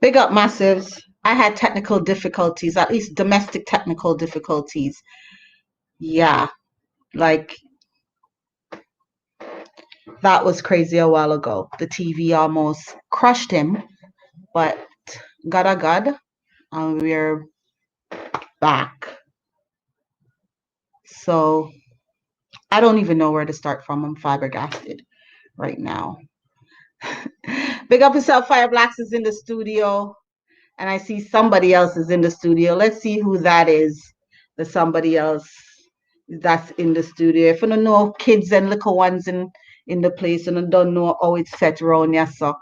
Big up, massives. I had technical difficulties, at least domestic technical difficulties. Yeah, like that was crazy a while ago. The TV almost crushed him, but God, and we're back. So I don't even know where to start from. I'm flabbergasted right now. Big up yourself, Fire Blacks is in the studio. And I see somebody else is in the studio. Let's see who that is. The somebody else that's in the studio. If you don't know kids and little ones in the place and I don't know how it's set around here, so.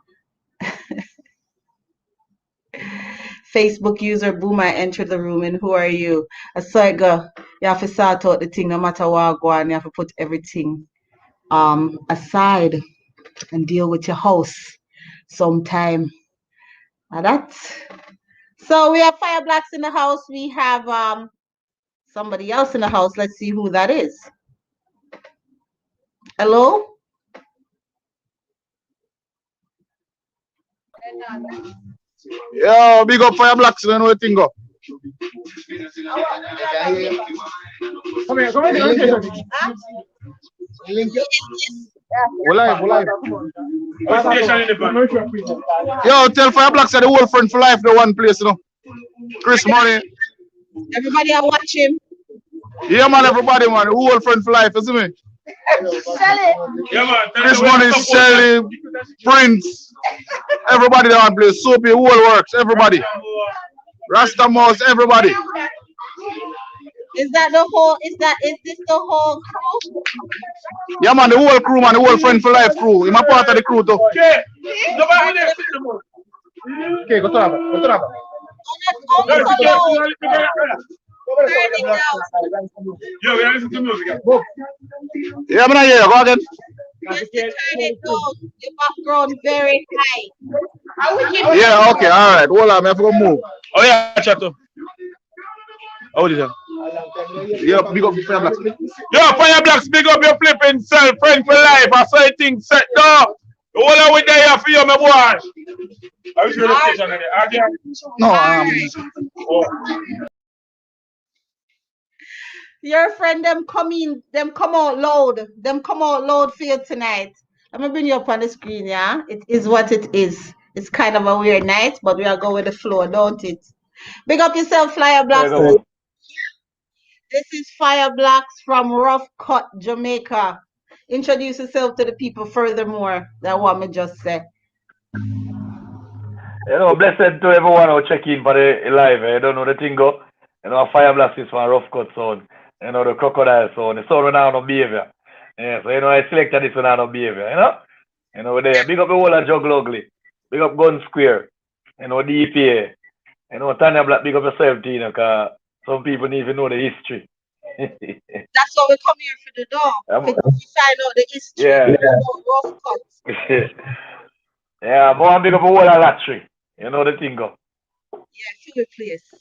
Facebook user Boomer entered the room, and who are you? I saw it go. You have to sort out the thing no matter what go on. You have to put everything aside and deal with your house sometime. Now that's so we have Fire Blacks in the house. We have somebody else in the house. Let's see who that is. Hello? Yo, big up Fire Blacks, you know what thing go. Come here. We're live. Yo, tell Fire Blacks that the whole friend for life, the one place, you know. Chris Money. Everybody are watching. Yeah, man, everybody, man. The whole friend for life, you see me? Yeah, man. Chris Money, Shelly, Prince. Everybody that one place. Soapy, whole works, everybody. Rasta Mouse, everybody. Is this the whole crew? Yeah, man, the whole crew, man, the whole friend for life crew. I'm a part of the crew, too. Okay, go to that. Yeah, we are listening to music. Yeah, man, yeah, go again. Your background very high. Yeah, okay, all right. Hold on, I have to move. Oh, yeah, Chato. How is it? Yeah, big up Fire Blacks. Yo, Fire Blacks, big up your flipping self, friend for life. I saw things set down. The whole of it there for you, my boy. Are you sure the station there? No, Your friend them come out loud for you tonight. Let me bring you up on the screen, yeah? It is what it is. It's kind of a weird night, but we are going with the flow, don't it? Big up yourself, Fire Blacks. This is Fire Blacks from Rough Cut, Jamaica. Introduce yourself to the people furthermore. That's what me just say. You know, blessed to everyone who check in for the live. You don't know the thing go. You know, Fire Blacks is from Rough Cut sound. You know, the crocodile sound. The sound without no behavior. Yeah, so you know, I selected this without no behavior, you know? You know, there. Big up the whole of Juggle Ugly. Big up Gun Square. You know, DPA. You know, Tanya Black, big up yourself, Tina, because some people need to know the history. That's why we come here for the door. To find out the history. Yeah. Rough Cut. Yeah, but I'm big up a whole of Latry. You know the thing go. Yeah, feel place.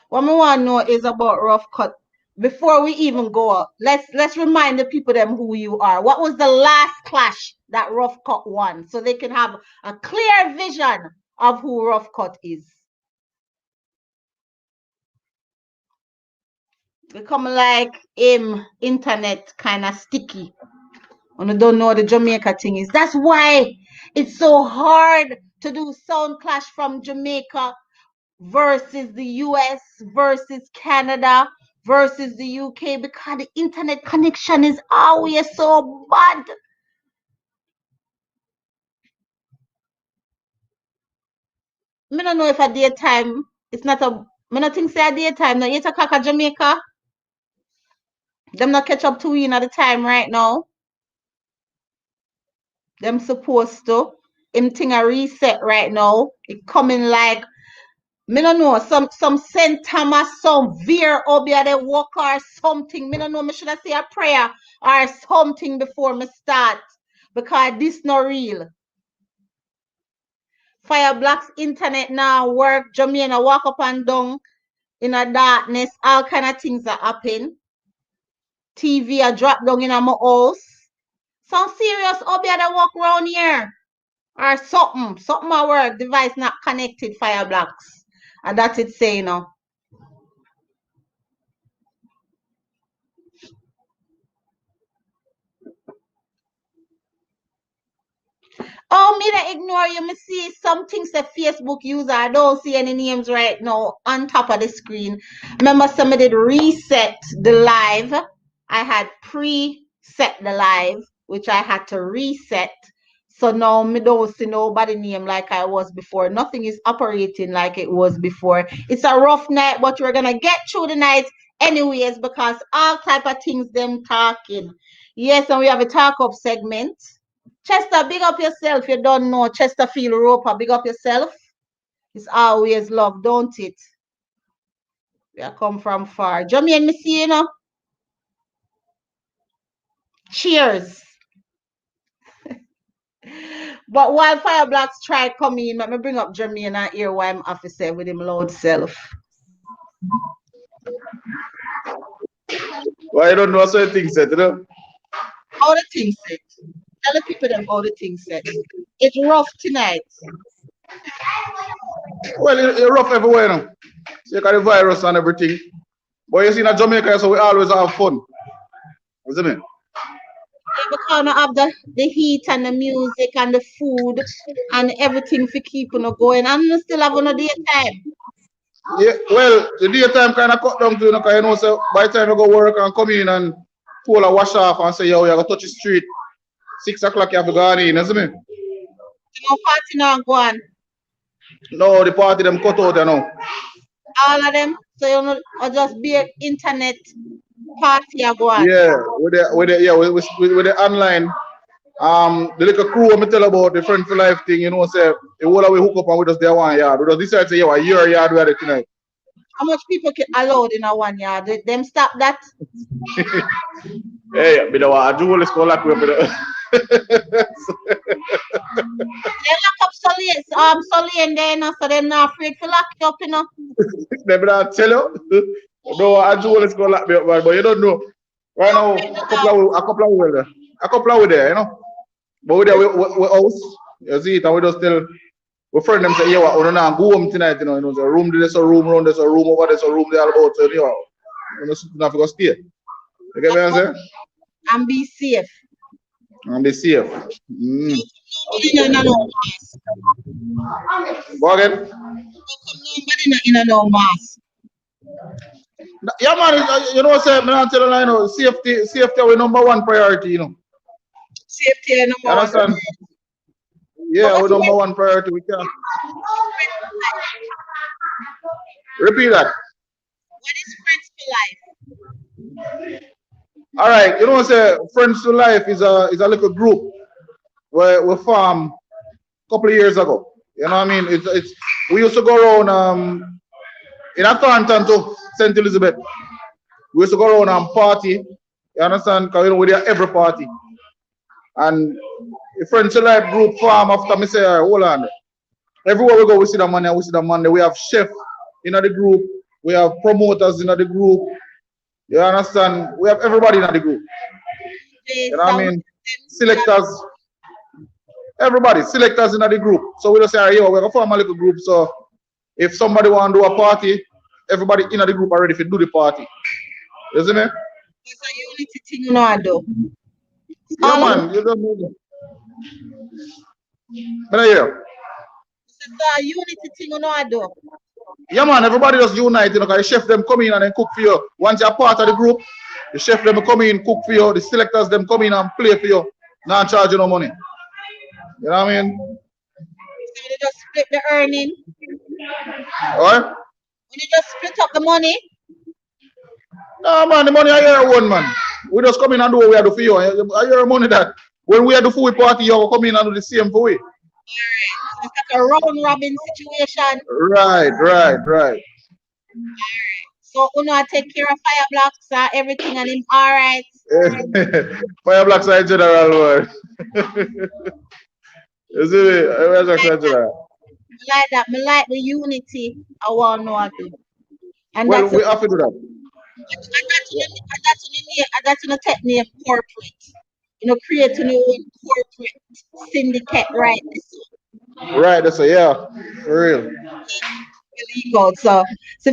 What I want to know is about Rough Cut. Before we even go up, let's remind the people them who you are. What was the last clash that Rough Cut won, so they can have a clear vision of who Rough Cut is? Become like internet kind of sticky. And you don't know the Jamaica thing is. That's why it's so hard to do sound clash from Jamaica versus the US versus Canada versus the UK, because the internet connection is always so bad. I don't know if at daytime it's not a. I don't think say at daytime. No, 8 o'clock at Jamaica. Them not catch up to you at the time right now. Them supposed to. Him thing a reset right now. It coming like, me don't know, some St. Thomas, some Veer Obia they walk or something. Me don't know, me should have say a prayer or something before me start. Because this not real. Fire Blacks internet now work. Jamaica walk up and down in a darkness. All kind of things are happen. TV are drop down in my house. Some serious Obi that walk around here. Or something. Something at work. Device not connected, fire blocks. And that's it saying now. Oh, me that ignore you. Me see some things that Facebook user. I don't see any names right now on top of the screen. Remember, somebody did reset the live. I had pre-set the live, which I had to reset. So now me don't see nobody name like I was before. Nothing is operating like it was before. It's a rough night, but we're gonna get through the night anyways because all type of things them talking. Yes, and we have a talk up segment. Chester, big up yourself. You don't know Chesterfield Roper. Big up yourself. It's always love, don't it? We are come from far. Jamie and me see you know. Cheers. But while Fire Blacks try come in, let me bring up Jermaine and hear why I'm officer with him loud self. Why you don't know certain things said, you know? How the thing set? Tell the people them how the thing set. It's rough tonight. Well, it's rough everywhere, you know. So you got the virus and everything. But you see in Jamaica, so we always have fun. You see me? Yeah, because I have the heat and the music and the food and everything for keeping it going. And you still have on a daytime. Yeah, well, the daytime kind of cut down to, you know, because you know, so by the time you go work and come in and pull a wash off and say, yo, you got to touch the street. 6 o'clock you have to go on in, you see me? No party now go on. No, the party them cut out, you know. All of them. So you know, or just be an internet party go on. Yeah, with the online. The little crew I tell about the friend for life thing, you know, say the whole we hook up and we just there one yard. We just decide say, yeah, a year yard we had it tonight. How much people can allowed in a 1 yard? Them stop that? Hey, but I do all this call like we They lock up Sully and then so they're not afraid to lock you up, you know. They better tell you. No, I do all this call like me, but you don't know. Right now, a couple of there, you know. But we there, we house. You see it, and we just tell we friend them say, yeah, we don't know, go home tonight, you know. There's a room, there's a room, around there's a room over there's a room there about, so you know, you don't have to go stay. You get what I'm saying? And be safe. And be safe. Mm. No mask. Go again. Nobody in no mask. Yeah, man, you know, say, I'm telling you, you know, safety is number one priority, you know. Safety is number one. Understand? Yeah, we number one priority. We can. Repeat that. What is Friends for Life? All right, you know, say Friends to Life is a little group where we formed a couple of years ago. You know what I mean? It's we used to go around in Atlanta to St. Elizabeth. We used to go around and party. You understand? Because you know we're there every party. And the Friends to Life group form after me say, hold on. Everywhere we go, we see the money, we see the money. We have chef in the group, we have promoters in the group. You understand? We have everybody in the group. You know what I mean? Selectors. Everybody, selectors in the group. So we just say, yo, we're gonna form a little group. So if somebody want to do a party, everybody in the group are ready to do the party. You see me? It's a unity thing, you know, I do. Yeah, man, you don't know that. But yeah. It's a unity thing, you know, I do. Yeah, man, everybody just unite, you know, because the chef them come in and then cook for you. Once you're part of the group, the chef them come in, cook for you, the selectors them come in and play for you, not charge you no money. You know what I mean? So they just split the earning. Alright? When you just split up the money. No, man, the money I hear one, man. We just come in and do what we have to do for you. I hear money that when we have the food party, you come in and do the same for we. Alright. So it's like a round robin situation. Right. Alright. So Uno take care of Fire Blocks, everything and him alright. Fire Blocks are general word. You see me? Fire Blocks are general. Like that. Me like the unity I want to know how to do. And Well, that's we have to do that. And that's in the take name corporate. create your own corporate syndicate, right? Right, that's a yeah, for real. Illegal. So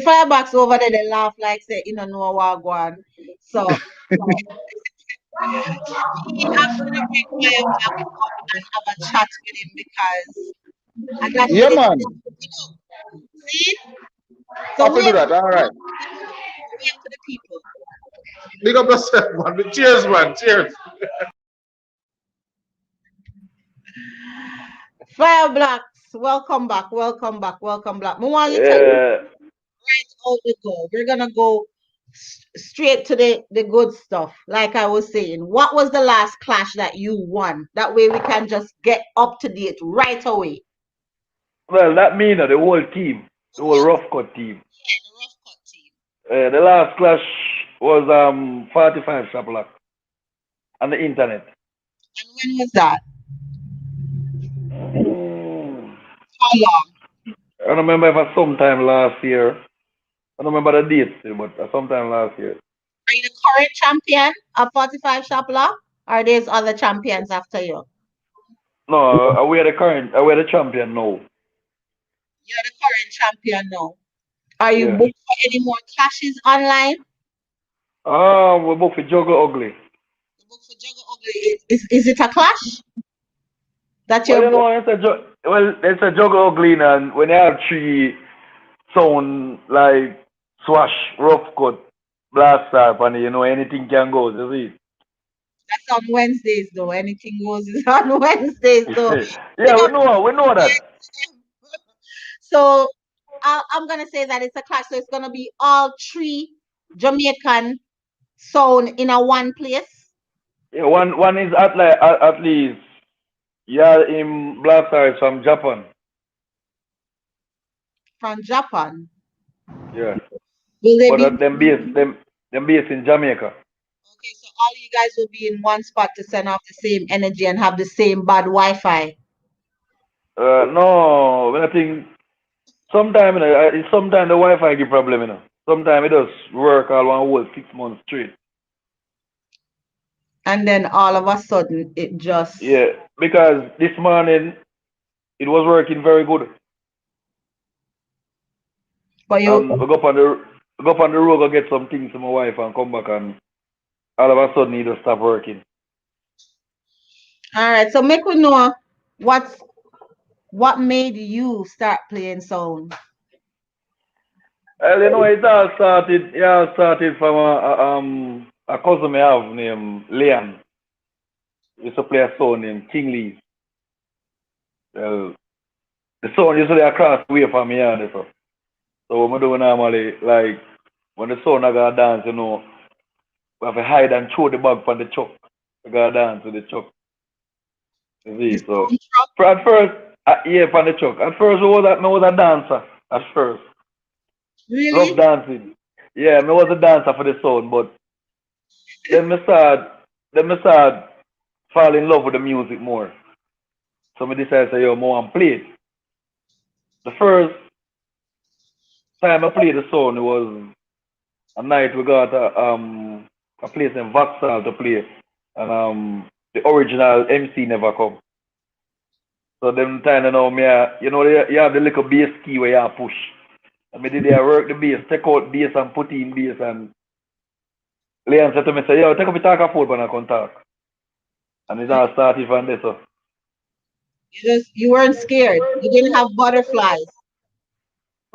Firebox over there, they laugh like say, know what going. So I'm gonna bring Firebox up and have a chat with him because and that's Yeah, what it man. is. See? So Happy to do wave that. All right. to the people. Big up yourself, man. Cheers, man. Cheers. Fire Blacks, welcome back, welcome back, welcome back. I want you to tell you Yeah. right out we go. We're gonna go straight to the good stuff. Like I was saying, what was the last clash that you won? That way we can just get up to date right away. Well, that means the whole team, the whole rough cut team. Yeah, the rough cut team. The last clash was 45 shop lock on the internet. And when was that? Mm. How long? I don't remember if it was sometime last year. I don't remember the date, but sometime last year. Are you the current champion of 45 Shop Lock? Or there's other champions after you? No, we are the current, we are the champion now. You're the current champion now. Are you Yeah. booked for any more clashes online? We booked for Juggle Ugly. You booked for Juggle Ugly. Is it a clash that Well, you're you booked? know, it's a Juggle Ugly, and when you have three sound like swash, rough cut, blast up, and anything can go. You That's on Wednesdays though. Anything goes is on Wednesdays though. see? Big Yeah, up we know that. So I'm gonna say that it's a clash. So it's gonna be all three Jamaican sound in a one place Yeah, one is at least yeah in blast stars from Japan. from Japan. Yeah, Will they but be them based in Jamaica. okay? So all you guys will be in one spot to send off the same energy and have the same bad Wi-Fi. No, when I think sometimes the Wi-Fi give problem. Sometimes it does work all one whole 6 months straight. And then all of a sudden it just Yeah, because this morning it was working very good. for you. And we go up on the road, go get some things to my wife and come back, and all of a sudden it just stop working. All right. So make we know what made you start playing sound. Well, it all started from a cousin I have named Leon. He used to play a song named King Lee. Well, the song used to be across the way from me and so. So what I do normally, like when the son I gotta dance, we have to hide and throw the bag from the chuck. I gotta dance with the chuck. You The see, so sound truck. at first, yeah, from the chuck. At first, I was a dancer. At first, love Really? dancing. Yeah, I was a dancer for the sound, but then I start fall in love with the music more. So I decided to say, yo, I want to play it. The first time I played the song, it was a night we got a place in Vauxhall to play, and the original MC never come. So them time you have the little bass key where you push. And me did I work the bass, take out bass and put in bass, and Leon said to me, say, yo, take up your talk phone when I come talk. And it all started from there. So You weren't scared. You didn't have butterflies.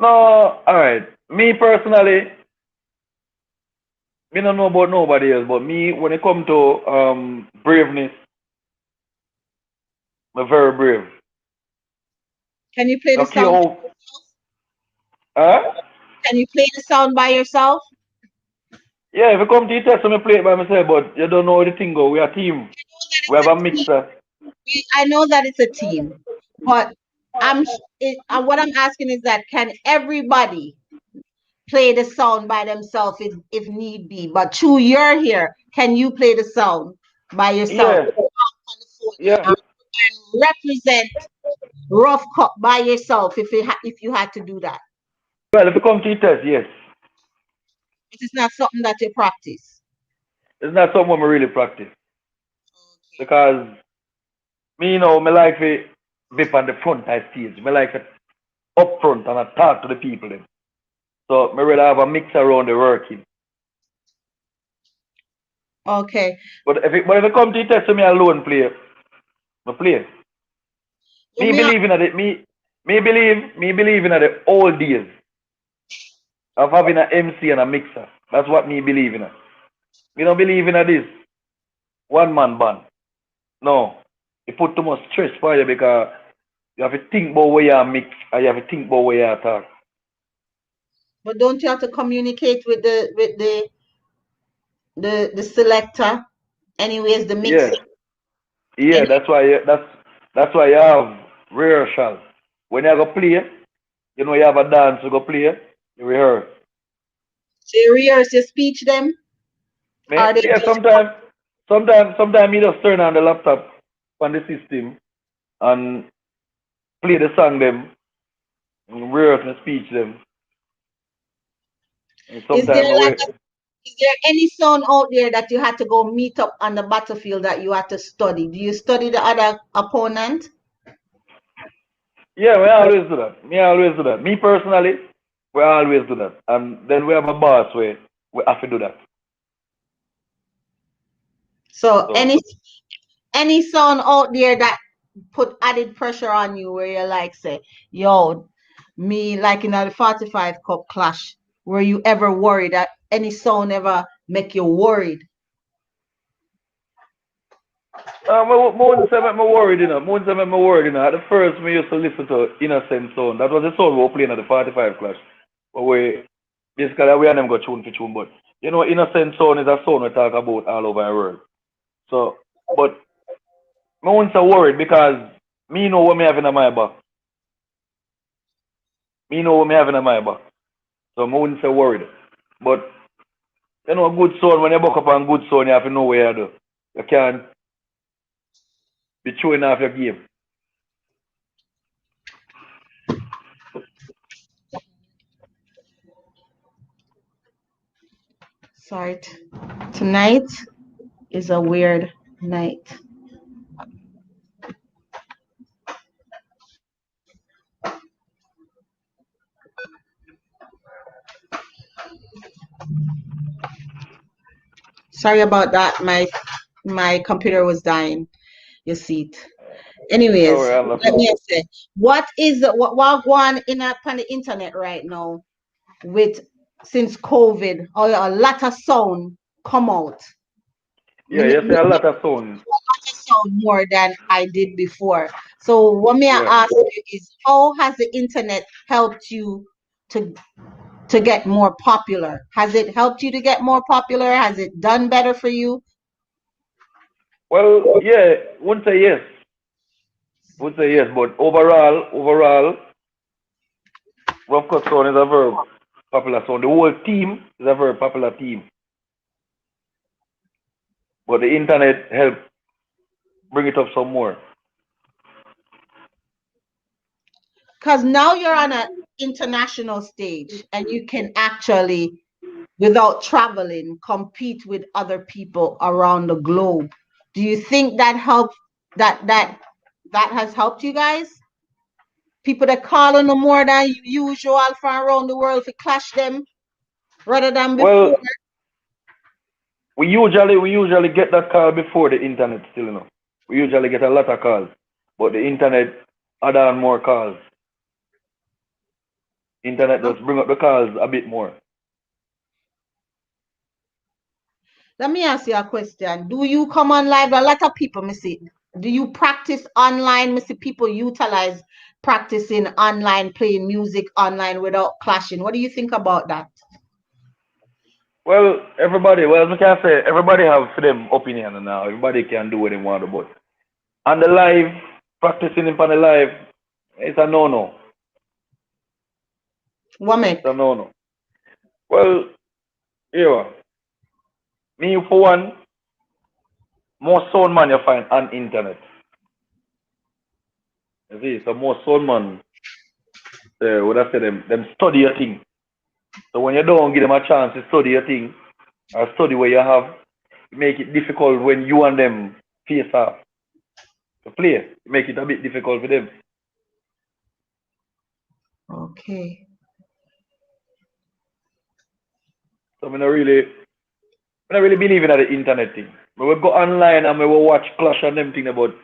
no, all right. Me personally, me don't know about nobody else, but me when it come to braveness, I'm very brave. Can you play the Okay, sound? huh? Can you play the sound by yourself? Yeah, if you come to the test, I play it by myself, but you don't know how the thing go. We are a team. We have a mixer. I know that it's a team, but what I'm asking is that can everybody play the sound by themselves if need be? But Chu, you're here. Can you play the sound by yourself Yeah, on the phone yeah. and represent Rough Cut by yourself if you had to do that? Well, if you come to the test, yes. It is not something that you practice. It's not something we really practice. Because me, you know, me like to be on the front side stage. Me like to up front and I talk to the people then. So me rather have a mix around the working. Okay. But if it come to test me alone play, me play. You Me me a- believe in it. Me believe in the old days of having an MC and a mixer. That's what me believe in. Me don't believe in this one man band. No. It put too much stress for you because you have to think about where you mix and you have to think about where you talk. but don't you have to communicate with the selector? Anyways, the Yeah. mixer. Yeah, Any, that's why you have rehearsal. When you go play, you know you have a dance to go play, you rehearse. so you rehearse your speech them? Are they Yeah, just sometimes you just turn on the laptop on the system and play the song them, and rehearse the speech them. And is there sometimes like we is there any song out there that you had to go meet up on the battlefield that you had to study? Do you study the other opponent? yeah, we always do that. Me always do that. Me personally, we always do that. And then we have a boss where we have to do that. So So any song out there that put added pressure on you where you're like say, yo, me like in the 45 cup clash, were you ever worried that any song ever make you worried? More say make me worried, you know. More say make me worried, you know. At the first, me used to listen to Innocent Sound. That was the song we were playing at the 45 clash. But we, basically, we and them go tune for tune. But, you know, Innocent Sound is a song we talk about all over the world. So, but, me won't say worried because me know what me having in my back. Me know what me having in my back. So, me wouldn't say worried. But, you know, a good song, when you buck up on good song, you have to know where you do. You can't be showing off your game. Sorry. Tonight is a weird night. Sorry about that. My computer was dying. You see it. Don't Anyways, worry, I'm let laughing. me say, what going in on the internet right now with since COVID, or a lot of sound come out. Yeah, Me you see a a lot of songs. lot of sound more than I did before. So what may I Yeah. ask you is, how has the internet helped you to to get more popular? Has it helped you to get more popular? Has it done better for you? Well, yeah, would say yes. Would say yes, but overall, Rough Cut Sound is a very popular sound. The whole team is a very popular team. But the internet helped bring it up some more. Because now you're on an international stage and you can actually, without traveling, compete with other people around the globe. Do you think that helped that has helped you guys? People that call on the more than usual from around the world to clash them rather than before. Well, we usually get that call before the internet still, you know. We usually get a lot of calls. But the internet add on more calls. Internet just bring up the calls a bit more. Let me ask you a question. Do you come on live? A lot of people, Missy. Do you practice online? Missy, people utilize practicing online, playing music online without clashing. What do you think about that? Well, as I can say, everybody have for them opinion now. Everybody can do what they want to, but on the live, practicing in on the live, it's a no-no. Woman, It's a no-no. Well, yeah, me for one, most sound man you find on internet. You see, so most sound man, what I say them study your thing. So when you don't give them a chance to study your thing, or study what you have, make it difficult when you and them face off to play. Make it a bit difficult for them. Okay. So I don't really believe in the internet thing. We will go online and we will watch Clash and them thing about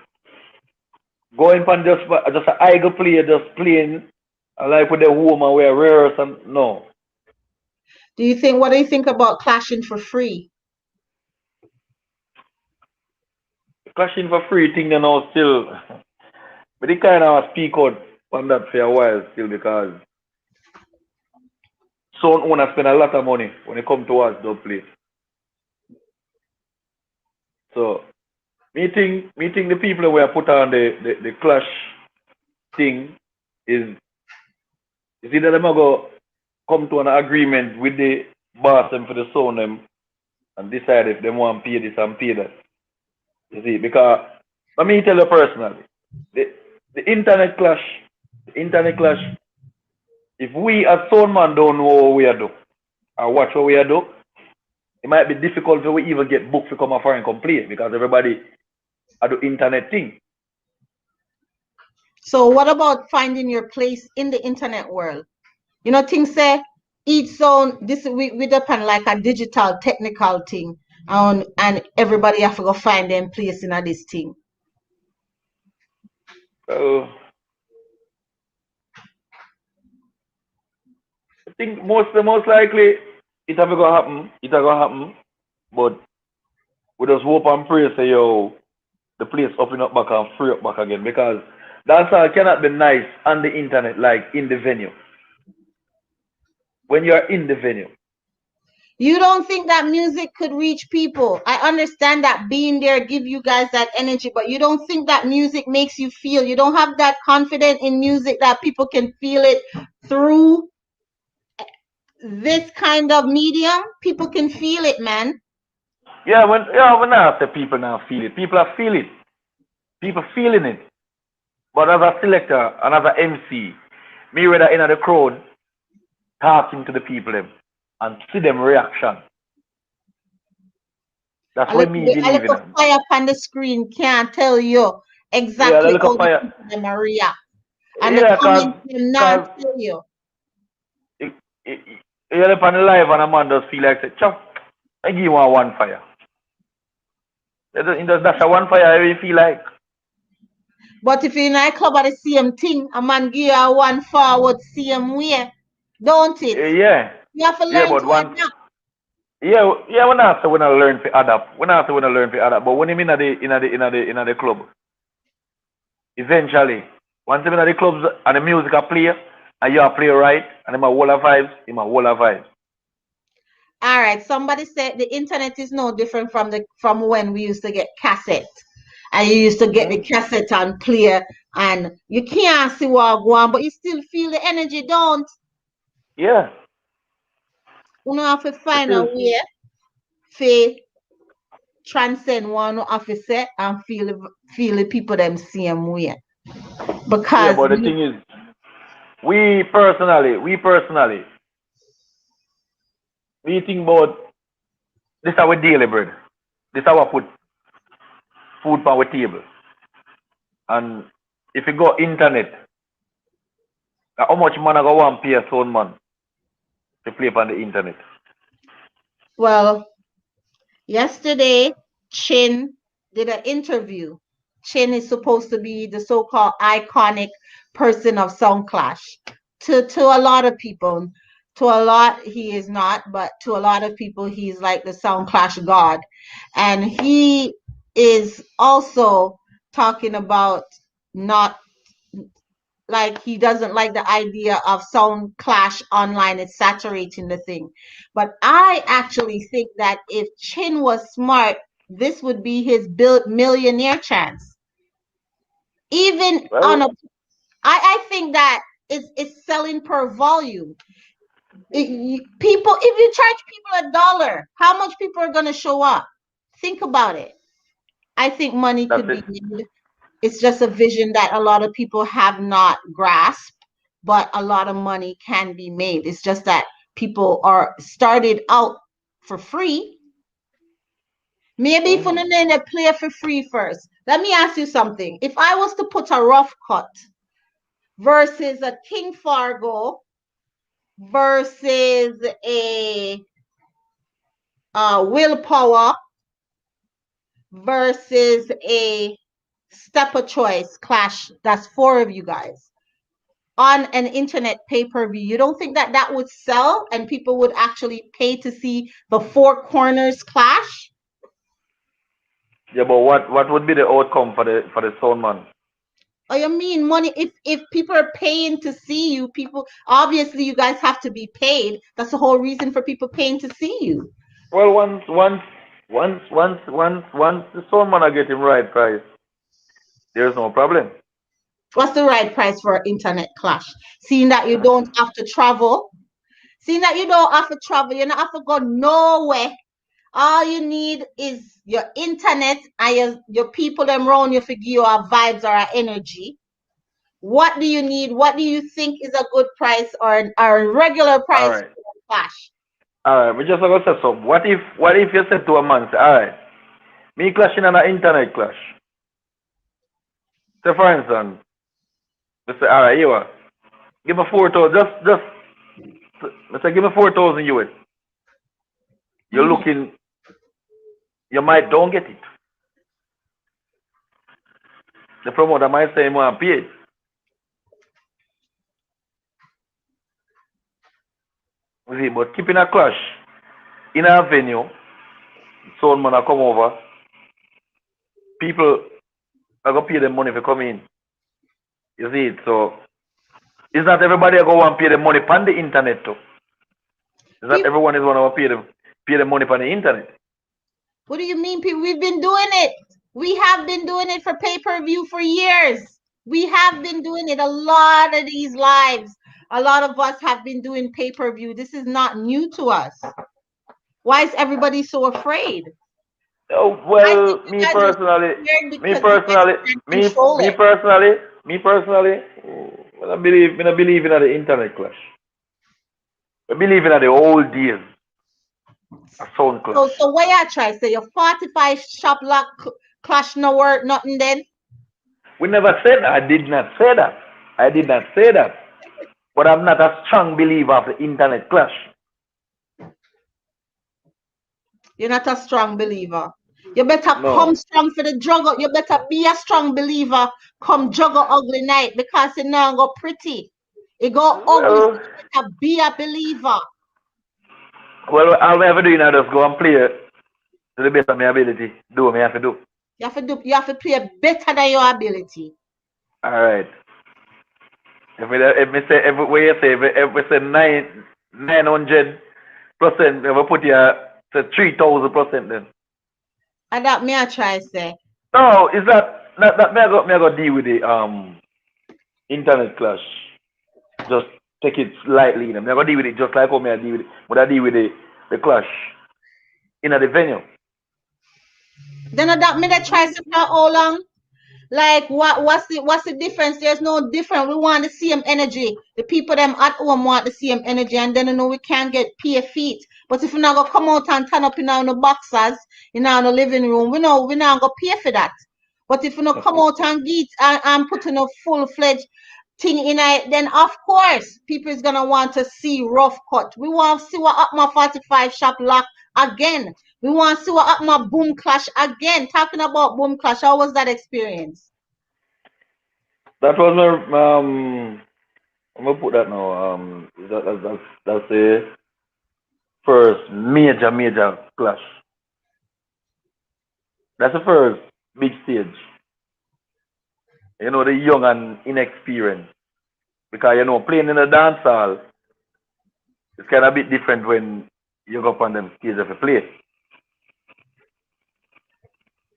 going from just a idle player just playing and like with the home and wear rares and no. What do you think about clashing for free? Clashing for free thing they know still. But they kind of speak out on that for a while still because some owners spend a lot of money when it comes towards the place. So meeting the people who are put on the clash thing is either them go come to an agreement with the boss and for the sound them and decide if they want to pay this and pay that. You see, because let me tell you personally, the internet clash, if we as sound man don't know what we are doing or watch what we are doing, it might be difficult for we even get booked to come afar and complain because everybody are the internet thing. So what about finding your place in the internet world? You know, things say each zone, this we depend like a digital technical thing. And everybody have to go find them place in this thing. So I think most likely it have gonna happen. It have gonna happen. But we just hope and pray say yo the place open up back and free up back again because dancehall cannot be nice on the internet like in the venue. When you're in the venue. You don't think that music could reach people? I understand that being there give you guys that energy, but you don't think that music makes you feel? You don't have that confidence in music that people can feel it through this kind of medium? People can feel it, man. When I say people now feel it. People are feeling it. People feeling it. But as a selector and as a MC, me rather in the crowd talking to the people them and see them reaction. That's what me believe in. A little fire on the screen can't tell you exactly how the people them are react. And the comments will not tell you. You're up on the live and a man just feel like, chop, I give you one fire. That's a one fire I really feel like. But if you're in a club at the same thing, a man give you one forward same way, don't it? Yeah. You have to learn to adapt. Yeah, when I say when I learn to adapt. But when I'm in the club, eventually, once I'm in the clubs and the music I play, and you play right, and I'm a wall of vibes, All right. Somebody said the internet is no different from when we used to get cassette. And you used to get the cassette and play, and you can't see what go on, but you still feel the energy, don't? Yeah. You have to find a way to transcend one officer and feel the people them same way. Because but the thing is, we personally, we think about this is our daily bread. This is our put food on our table. And if you go internet, how much money go want pay a sound man to play on the internet? Well, yesterday Chin did an interview. Chin is supposed to be the so-called iconic person of Sound Clash. To a lot of people, to a lot he is not, but to a lot of people he's like the Sound Clash god. And he is also talking about not like he doesn't like the idea of Sound Clash online. It's saturating the thing. But I actually think that if Chin was smart, this would be his millionaire chance. Even on a, I think that it's selling per volume. People, if you charge people $1, how much people are going to show up? Think about it. I think money could be made. It's just a vision that a lot of people have not grasped, but a lot of money can be made. It's just that people are started out for free. Maybe if you need play for free first. Let me ask you something. If I was to put a rough cut versus a King Fargo versus a Willpower versus a Step of Choice clash, that's 4 of you guys on an internet pay-per-view, you don't think that that would sell and people would actually pay to see the 4 corners clash? Yeah, but what would be the outcome for the sound man? Oh, you mean money? If people are paying to see you, people obviously you guys have to be paid. That's the whole reason for people paying to see you. Well, once the sound man are getting right price, there's no problem. What's the right price for an internet clash? Seeing that you don't have to travel, you don't have to go nowhere. All you need is your internet and your people them around you for give you our vibes or our energy. What do you need? What do you think is a good price or a regular price All right. for a clash? All right, we just gonna say something. What if you said to a man, say, all right, me clashing on an internet clash. Say for instance, we say, all right, you are, give me 4,000, let's say give me 4,000 US. You're looking, you might don't get it. The promoter might say more and pay it. You see, but keeping a clash in a venue, someone man come over, people are gonna pay them money for come in. You see it, so it's not everybody go and pay the money on the internet too. It's not everyone is gonna pay the money on the internet. What do you mean, people? We've been doing it. We have been doing it for pay-per-view for years. We have been doing it. A lot of these lives, a lot of us have been doing pay-per-view. This is not new to us. Why is everybody so afraid? Oh, well, me personally, well, I believe in the internet clash. I believe in the old days. A sound clash. So what you try say? Your 45 shop lock clash no work, nothing then? We never said that. I did not say that. But I'm not a strong believer of the internet clash. You're not a strong believer. You better come strong for the juggle. You better be a strong believer. Come juggle ugly night because it now go pretty. It go ugly. So you better be a believer. Well, all I have to do now is go and play to the best of my ability. Do what I have to do. You have to play better than your ability. All right. If we say 900%, if we put you to 3,000% then. And that me I try say. No, is that me I go deal with the internet clash. Just take it lightly. Me I go deal with it just like how me I deal with it. But I deal with the clash in the venue. Then that me that try to for how long? Like what's the difference? There's no difference. We want the same energy. The people them at home want the same energy, and then we can't get pay feet. But if we not gonna come out and turn up in the boxers in the living room, we not gonna pay for that. But if we not come out and get and put in a full-fledged thing in it, then of course people is gonna want to see rough cut. We want to see what up my 45 shop lock again. We want to see what up my boom clash again. Talking about boom clash, how was that experience? That was my I'm gonna put that now. That's the first major clash. That's the first big stage. You know, the young and inexperienced. Because playing in a dance hall it's kind of a bit different when you go up on them stage of a play.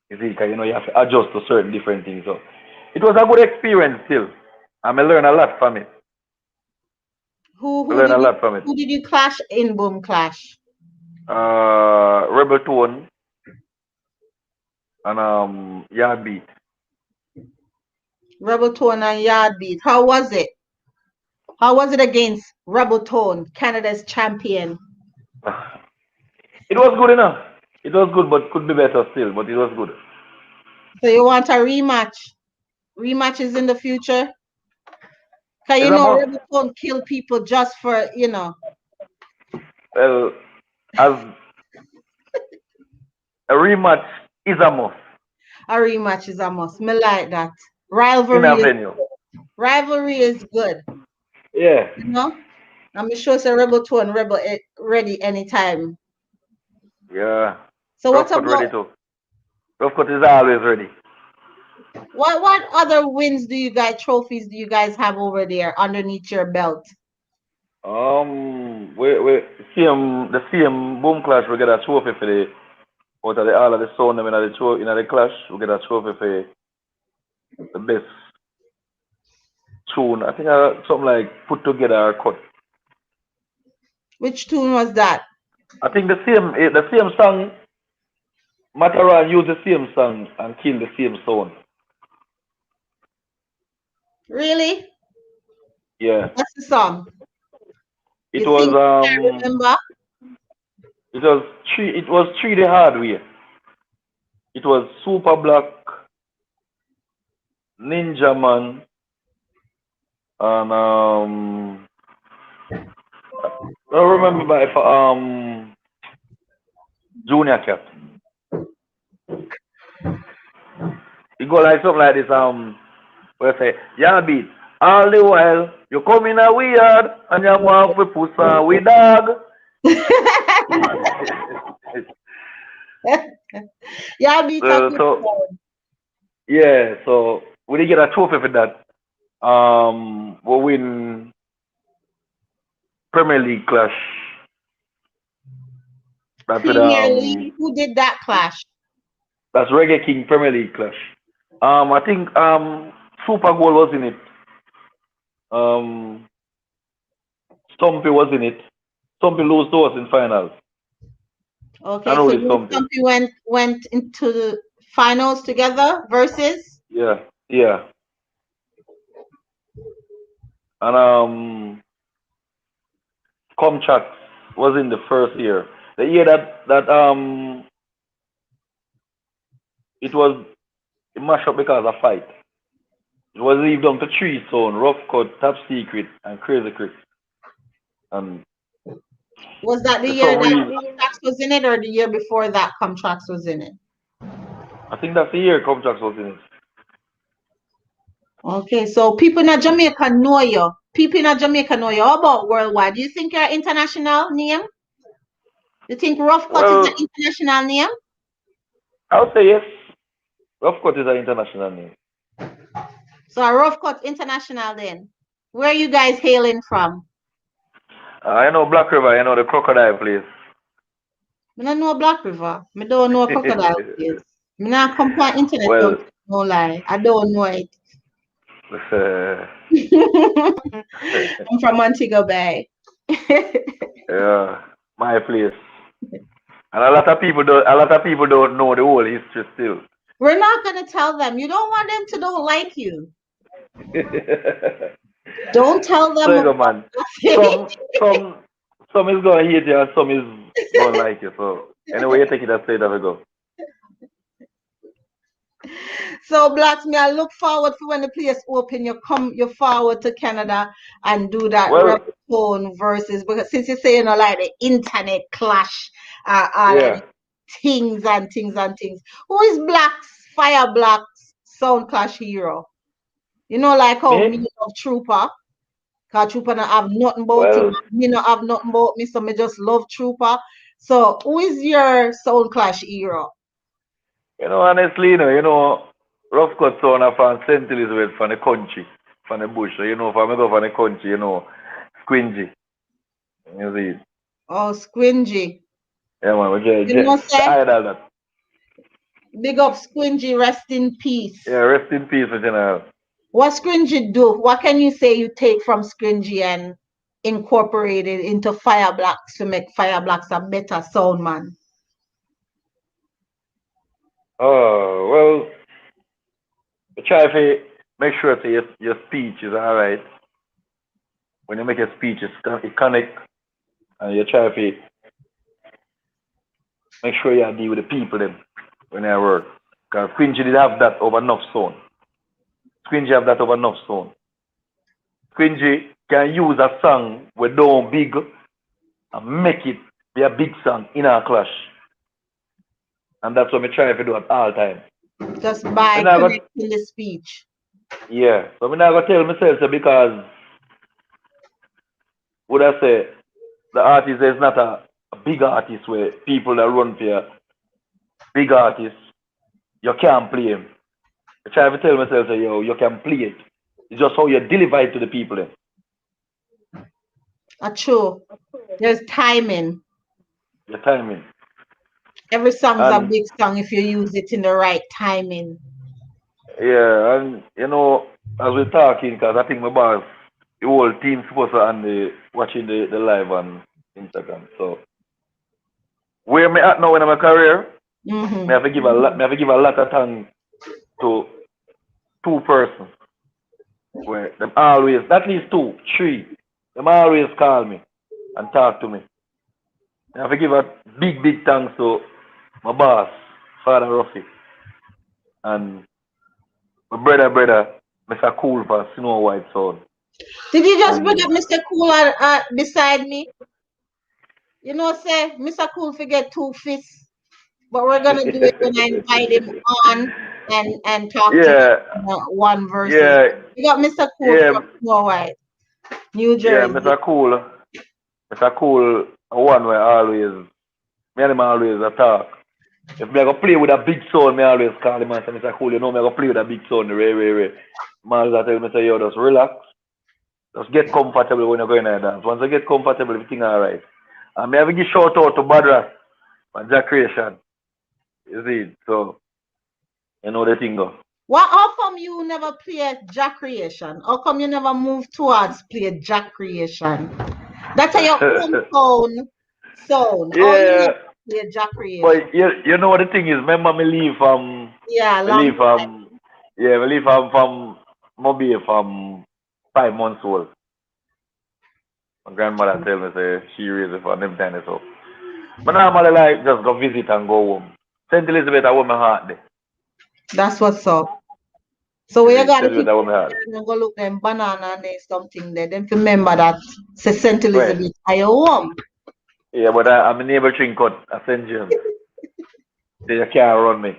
You see, because you have to adjust to certain different things. So it was a good experience still. I learned a lot from it. Who did you clash in boom clash? Rebel Tone and Yard Beat. Rebel Tone and Yard Beat. How was it? How was it against Rebel Tone, Canada's champion? It was good enough. It was good, but could be better still. But it was good. So you want a rematch? Rematches in the future? Cause It's you a know must. Rebel don't kill people just for Well, as a rematch is a must a rematch is a must. Me like that. in Rivalry a is venue. rivalry is good. Yeah, I'm sure it's a Rebel 2 and Rebel ready anytime. yeah. So what Rough cut ready about too. Rough cut is always ready. what other wins do you guys trophies do you guys have over there underneath your belt? We the same boom clash. We get a trophy for the out of the all of the sound them in the clash. We get a trophy for the best tune. I think something like put together or cut. Which tune was that? I think the same song. Mataran use the same song and kill the same sound. Really? Yeah. What's the song? It You was think I remember? three the hard way. It was Super Black, Ninja Man, and I don't remember by Junior Cat. It go like something like this where I say, yeah beat. All the while you come in a weird and you want to push on with dog. Yeah, beat a good So sound. yeah, so we did get a trophy for that. We win Premier League clash. That's with Premier League. Who did that clash? that's Reggae King Premier League clash. I think Super Goal was in it. Um, Stumpy was in it. Stumpy lose to us in finals. I Okay, know so this you and Stumpy. Stumpy went into the finals together versus. Yeah, yeah. And Comchat was in the first year. The year that it was it mashed up because of fight. It was leave down to three zone, rough cut, top secret, and crazy Chris. And Was that the for year some that reason, Contracts was in it, or the year before that Contracts was in it? I think that's the year Comchat was in it. Okay, so people in Jamaica know you. People in Jamaica know you. How about worldwide? Do you think you're an international name? You think Rough Cut is an Well, international name? I would say yes. Rough cut is an international name. So a Rough Cut international then. Where are you guys hailing from? I know Black River, I know the crocodile place. I don't know Black River. I don't know Crocodile is. I not come to internet, don't Well, no lie. I don't know it. uh, I'm from Montego Bay. yeah, my place. And a lot of people don't know the whole history still. We're not gonna tell them. You don't want them to don't like you. Don't tell So them you go, about man. nothing. Some some is gonna hate you and some is gonna like you. So anyway, you take it as straight as it go. So Blacks, me, I look forward for when the place open. You forward to Canada and do that Well, Rebel versus, because since you say like the internet clash, all of the yeah. things. Who is Blacks Fire Blacks Sound Clash hero? Like how Me? me love Trooper. Cause Trooper don't have nothing about him. Well, Me not have nothing about me, so me just love Trooper. So who is your Sound Clash hero? honestly, rough cut sound are from St. Elizabeth, from the country, from the bush. So, from me go from the country, squingy. You see? Oh, Squingy. Yeah, man, we Say, idol that. big up Squingy, rest in Yeah, peace. rest in peace, general. What Squingy do? What can you say you take from Squingy and incorporate it into Fire Blacks to make Fire Blacks a better sound man? Oh, well, you try to make sure that your speech is all right. When you make a speech, it connect, and you try to make sure you deal with the people them when I work. Because Squingy did have that over enough sound. Squingy have that over enough sound. Squingy can use a song we don't big and make it be a big song in our clash. And that's what we try to do at all time. Just by connecting the speech. Yeah. So I'm not gonna tell myself so because would I say the artist is not a big artist where people that run for a big artist, you can't play him. I try to tell myself that you can play it. It's just how you deliver it to the people then. True. There's timing. The timing. Every song's a big song if you use it in the right timing. Yeah, and you know, as we're talking, because I think my boss, the whole team supposed to and watching the live on Instagram. So where me at now in my career, Mm-hmm. I have to give a lot of thanks to two persons. Where them always, at least 2, 3, them always call me and talk to me. I have to give a big thanks to my boss, Father Ruffy, and my brother, Mr. Cool for Snow White Sound. Did you just bring up Mr. Cool beside me? You know, say Mr. Cool forget 2 fists, but we're gonna do it when I invite him on and talk to him one verse. Yeah. You got Mr. Cool from Snow White, New Jersey. Yeah, Mr. Cool, one where always, me and him always talk. If me go play with a big sound, me always call him and say, Mr. Cool, you know me go play with a big sound, Ray. Man, I tell me, say, yo, just relax. Just get comfortable when you're going to dance. Once you get comfortable, everything alright. And me have to give shout out to Badras and Jack Creation. You see, so you know the thing go. How come you never play Jack Creation? How come you never move towards play Jack Creation? That's your own sound. Yeah. Or you never play Jack Creation? But you know what the thing is, remember me leave from we leave from Mobile from 5 months old. My grandmother tell me say she raised it for them time so. But normally like just go visit and go home. St. Elizabeth I want my heart there. That's what's up. So we got to go look them banana and there's something there. Then remember that St. Elizabeth are your home. Yeah, but I'm a neighbor drink cut at St. James. So you can't run me.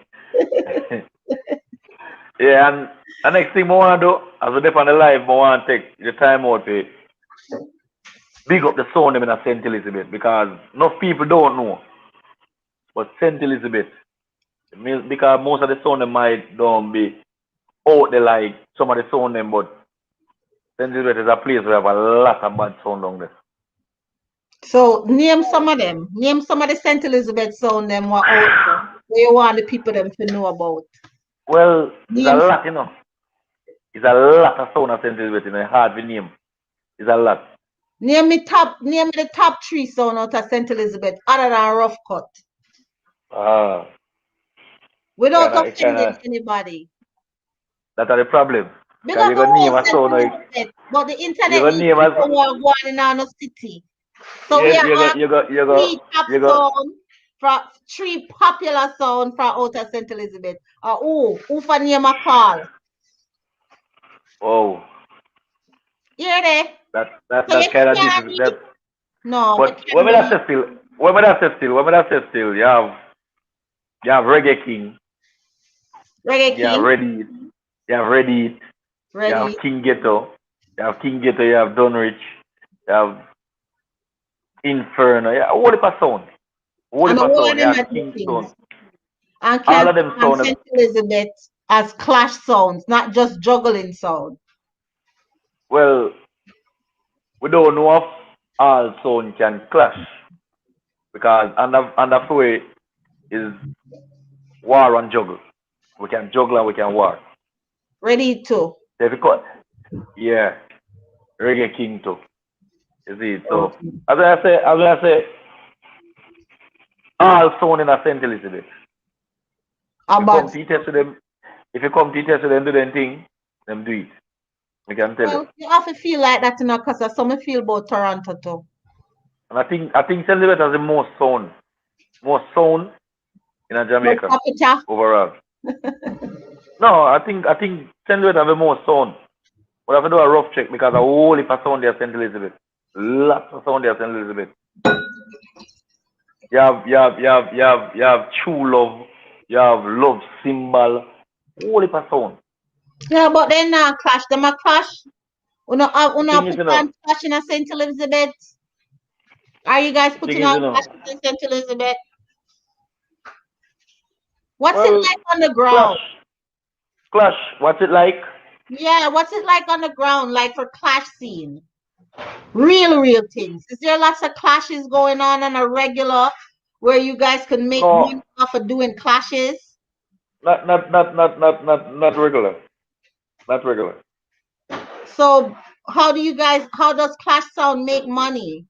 Yeah, and the next thing I want to do, as we dip on the live, I want to take the time out to big up the sound in St. Elizabeth because enough people don't know. But St. Elizabeth, because most of the sound might don't be out there like some of the sound them, but St. Elizabeth is a place where we have a lot of bad sound down there. So name some of them. Name some of the St. Elizabeth sound them what out there. Where you want the people them to know about. Well, it's a lot, you know. It's a lot of sound of St. Elizabeth, you know, hard to name. It's a lot. Name me the top 3 sound out of St. Elizabeth other than Rough Cut. Without offending anybody. That's the problem. Because you got name a sound but the internet needs to go on in our city. So we are 3 top sound from 3 popular sound from out of St. Elizabeth. Who for name a call? Oh. Hear they? That's kind of difficult. No. But when we say still, you have Reggae King. Reggae King. You have Ready. You have King Ghetto. You have Dunrich. You have Inferno. Yeah, all the sound. You have King sound. And all of them sound. St. Elizabeth as clash sounds, not just juggling sound. Well, we don't know if all sound can clash because under way is war and juggle. We can juggle and we can war. Ready to. Yeah, Reggae King too. You see, so as I say, all sound in a St. Elizabeth. If you come to test with them, do them thing, them do it. I can tell you. You have to feel like that, because some feel about Toronto too. And I think St. Elizabeth has the most sound More sound in a No Jamaica capita. overall. No, I think St. Louis have the most sound. But I have to do a rough check because a whole heap of sound there St. Elizabeth. Lots of sound there St. Elizabeth. You have true love. You have love symbol. Whole heap of sound. Yeah, but then clash. Them a clash. Una Thing is, put on clash in a St. Elizabeth. Are you guys thing putting is, on clashes in St. Elizabeth? What's it well, like on the clash, ground? clash. What's it like? Yeah, what's it like on the ground, like for clash scene? Real things. Is there lots of clashes going on a regular where you guys can make money No, off of doing clashes? not regular. Not regular. So how does Clash Sound make money?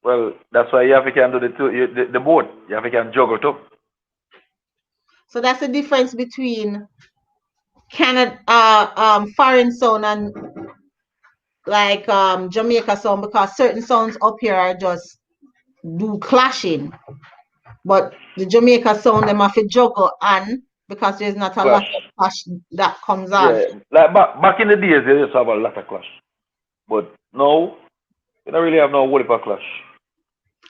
Well, that's why you have to can do the two, the both. You have to can juggle too. So that's the difference between Canada, foreign sound and like Jamaica sound, because certain sounds up here are just do clashing, but the Jamaica sound them have to juggle and because there's not a lot Clash. of clash that comes on. Yeah, like back in the days, they used to have a lot of clash. But now, you don't really have no whole heap of clash.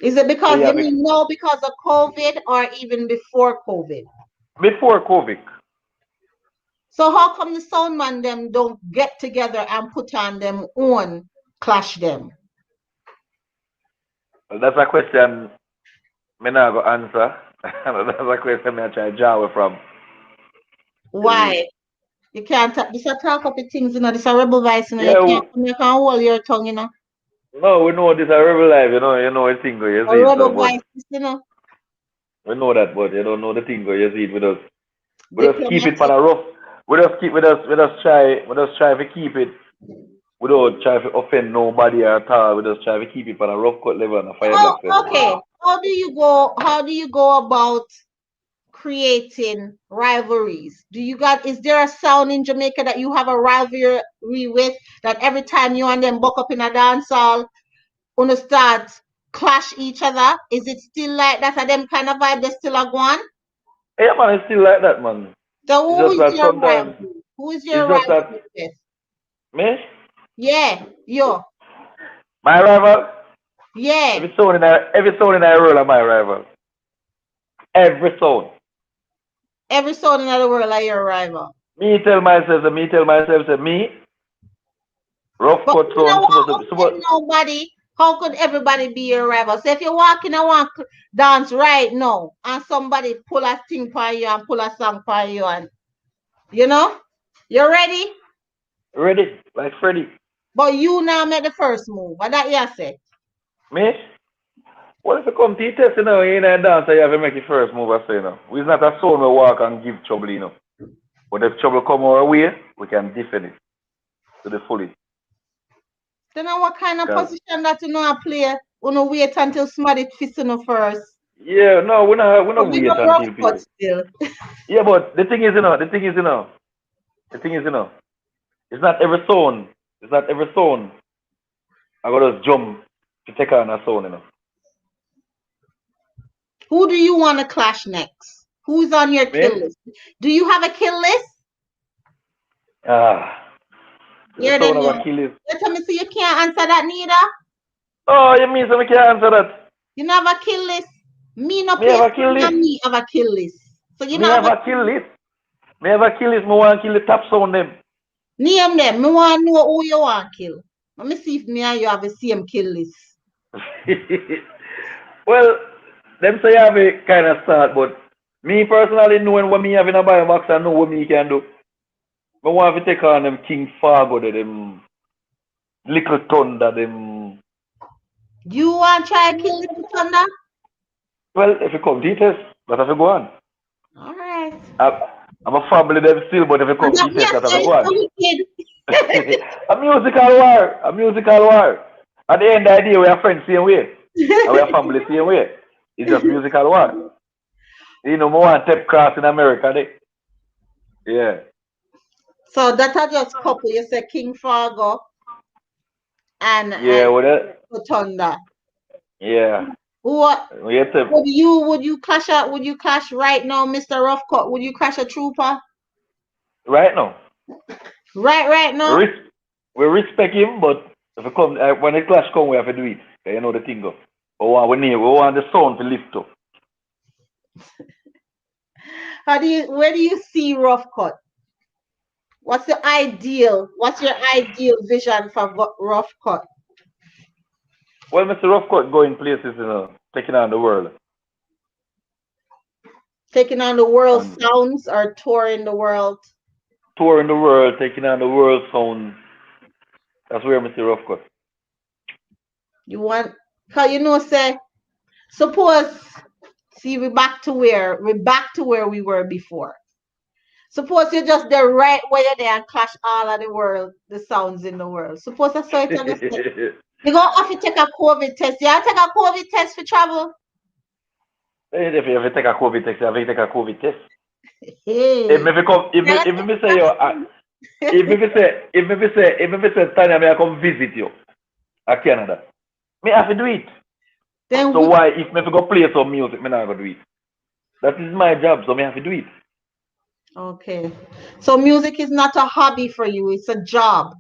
Is it So because you you have it mean no because of COVID or even before COVID? before COVID. So how come the sound man them don't get together and put on them own clash them? Well, that's a question me not go answer. That's a question me I try to draw away from. Why? You can't this a talk up the things, this a rebel voice, Yeah, you can't hold your tongue, no, we know this is a rebel life, the thing go, you A see it, so, rebel but voice, we know that, but you don't know the thing go, you see it with us. We just keep it for diplomatic. a rough. We just try to keep it. We don't try to offend nobody at all. We just try to keep it on a rough cut level and a fire black level. Okay. How do you go about creating rivalries? Is there a sound in Jamaica that you have a rivalry with, that every time you and them buck up in a dance hall, gonna start clash each other? Is it still like that? Are them kind of vibe they still are going? Yeah, man, it's still like that, man. So It's who just is that your sometimes rival? Who is your it's just that rival with? me, Yeah, yo. my rival. Yeah. Every sound in that world are my rival. Every sound. Every sound in the world are your rival. Me tell myself, say me, rough But cut you know sound, what? super. Nobody. How could everybody be your rival? So if you're walking and want to dance right now and somebody pull a thing for you and pull a song for you and you're ready? Ready, like Freddy. But you now make the first move. What that you say? Me? Well, if you come to the test, you in a dance, you have to make your first move, I say, It's not a soul we walk and give trouble. But if trouble come our way, we can defend it to the fullest. Then what kind of 'Cause- position that you know play? You know wait until somebody fist you first. yeah, no, we But not we wait don't rough until cut people. still. Yeah, but it's not every zone. It's not every zone. I gotta just jump to take on a zone. Who do you want to clash next? Who's on your Me? kill list? Do you have a kill list? Ah, the Yeah, zone then of you. a kill is. You tell me so you can't answer that neither. Oh, you mean so we can't answer that? You know have a kill list. Me no Me play have a kill and list. me have a kill list. So you Me know have have a a kill list. Me have a kill list. Me want to kill the top zone them. name them. Me want to know who you want kill. Let me see if me and you have the same kill list. Well, them say you have a kind of start, but me personally knowing what me have in a biobox and know what me can do. I want to take on them King Fargo, them Little Thunder, them. You want to try kill Little Thunder? Well, if you come details, that have to go on. All right. I'm a family them still, but if you come details, Yes, that have to sir, go it's on. so wicked. A musical war. A musical war. At the end of the day, we are friends same way. And we are family same way. It's just musical war. You know, more step cross in America. Yeah. So that are just couple. You say King Fargo and Yeah, with that. Little Thunder. Yeah. What Yes, sir. would you clash out? Would you clash right now, Mr. Rough Cut? Would you clash a trooper? Right now. Right We, now. we respect him, but if it come, when the clash come, we have to do it. You know the thing go. We want the sound to lift up. Where do you see Rough Cut? What's your ideal vision for Rough Cut? Well, Mr. Roughcut going places, taking on the world. Taking on the world And sounds or touring the world? touring the world, taking on the world sound. That's where Mr. Roughcut. You want, cause say, suppose, see, we're back to where we were before. Suppose you're just the right way there and clash all of the sounds in the world. Suppose that's how it's gonna say. You're gonna have to take a COVID test. You have to take a COVID test for travel. If you take a COVID test, you have to take a COVID test. Hey. If me say yo, if me say Tanya, me I come visit you at Canada, me have to do it. Then So why if me go play some music, me not gonna do it? That is my job, so me have to do it. Okay. So music is not a hobby for you, it's a job.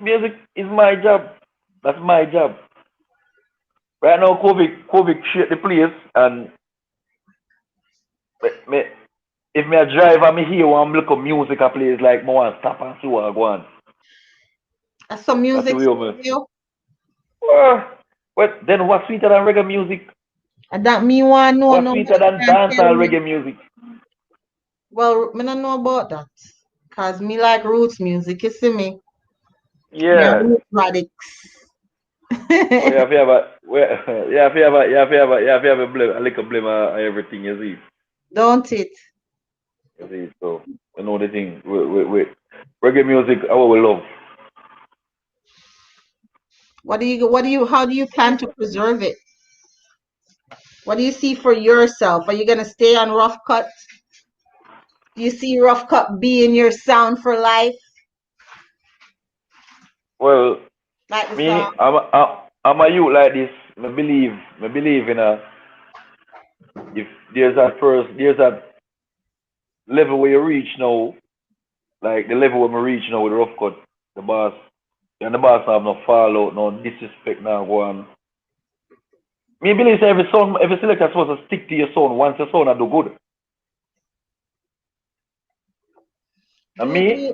Music is my job. That's my job. Right now, COVID shut the place, and me, if me a drive and me hear one look of music a place like me want stop and see what I go on. That's some That's the music way for me. you. Well, then what's sweeter than reggae music? And that me want no What's sweeter than dancehall reggae music? Well, me don't know about that. Cause me like roots music, you see me? Yeah. Roots radix. You have to have a, you have to have a little blame on everything, you see. Don't it? You see, so you know the thing. Reggae music, our we love. How do you plan to preserve it? What do you see for yourself? Are you gonna stay on Rough Cut? Do you see Rough Cut being your sound for life? Well, Like the me, song? I'm a youth like this. I believe in a. If there's that level where you reach now, like the level where we reach now with Rough Cut, the boss, and the boss have no fallout, no disrespect now go on. Me believe say every selector supposed to stick to your sound once your sound do good. And me,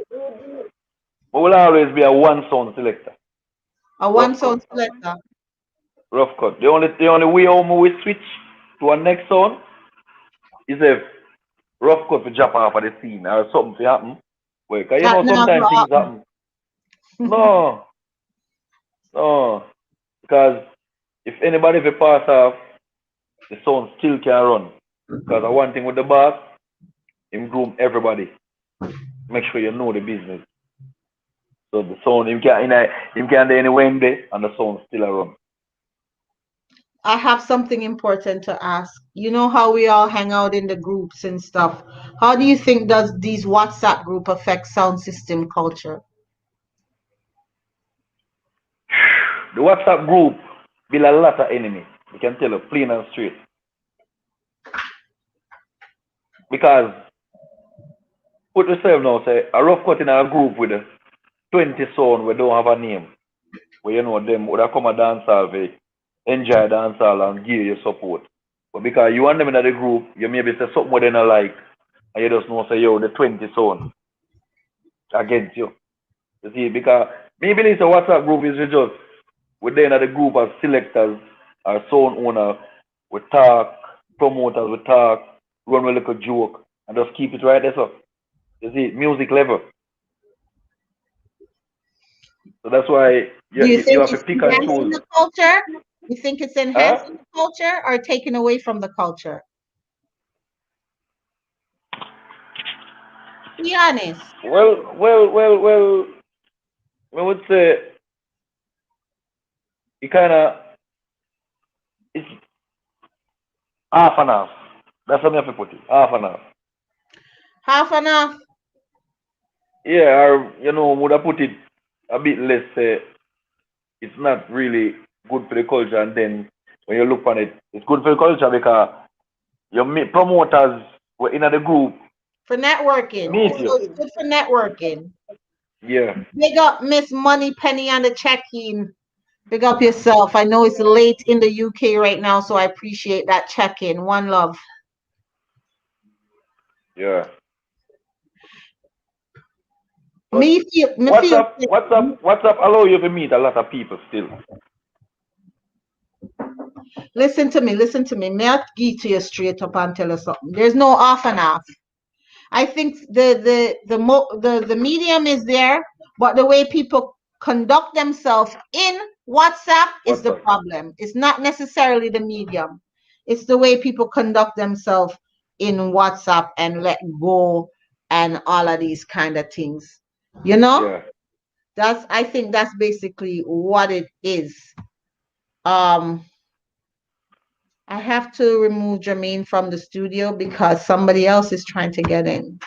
I will always be a one sound selector. A one sound selector. Rough Cut. The only way how we switch to a next sound is if Rough Cut to drop off of the scene or something to happen. Well, cause you know sometimes things happen. No. Because if anybody will pass off, the sound still can run. Because one thing with the boss, him groom everybody. Make sure you know the business. So the sound him can do any Wednesday and the sound still a run. I have something important to ask. You know how we all hang out in the groups and stuff. How do you think does these WhatsApp group affect sound system culture? The WhatsApp group build a lot of enemies. You can tell you plain and straight. Because put yourself now, say a Rough Cut in a group with 20 sound we don't have a name. Where you know them would have come a dancehall, they enjoy dancehall and give you support. But because you want them in the group, you maybe say something more than a like, and you just know say yo the 20 sound against you. You see, because me believe the WhatsApp group is just within the group as selectors or sound owner, we talk, promoters we talk, run a little joke, and just keep it right there. So you see, music level. So that's why Do you you think have to it's pick and enhancing choose. the culture? You think it's Huh? enhancing the culture or taking away from the culture? Be honest. Well, I would say it kind of it's half and half. That's how I have to put it. Half and half. Half and half. Yeah, or would I put it a bit less? It's not really good for the culture, and then when you look on it. It's good for the culture because your promoters were in the group For networking. meet So you. it's good for networking. Yeah. Big up Miss Money Penny on the check-in. Big up yourself. I know it's late in the UK right now, so I appreciate that check-in. One love. Yeah. Me feel WhatsApp allow you to meet a lot of people still. Listen to me. May I give to you straight up and tell you something? There's no off and off. I think the medium is there, but the way people conduct themselves in WhatsApp is the problem. It's not necessarily the medium. It's the way people conduct themselves in WhatsApp and let go and all of these kind of things. You know? Yeah. I think that's basically what it is. I have to remove Jermaine from the studio because somebody else is trying to get in.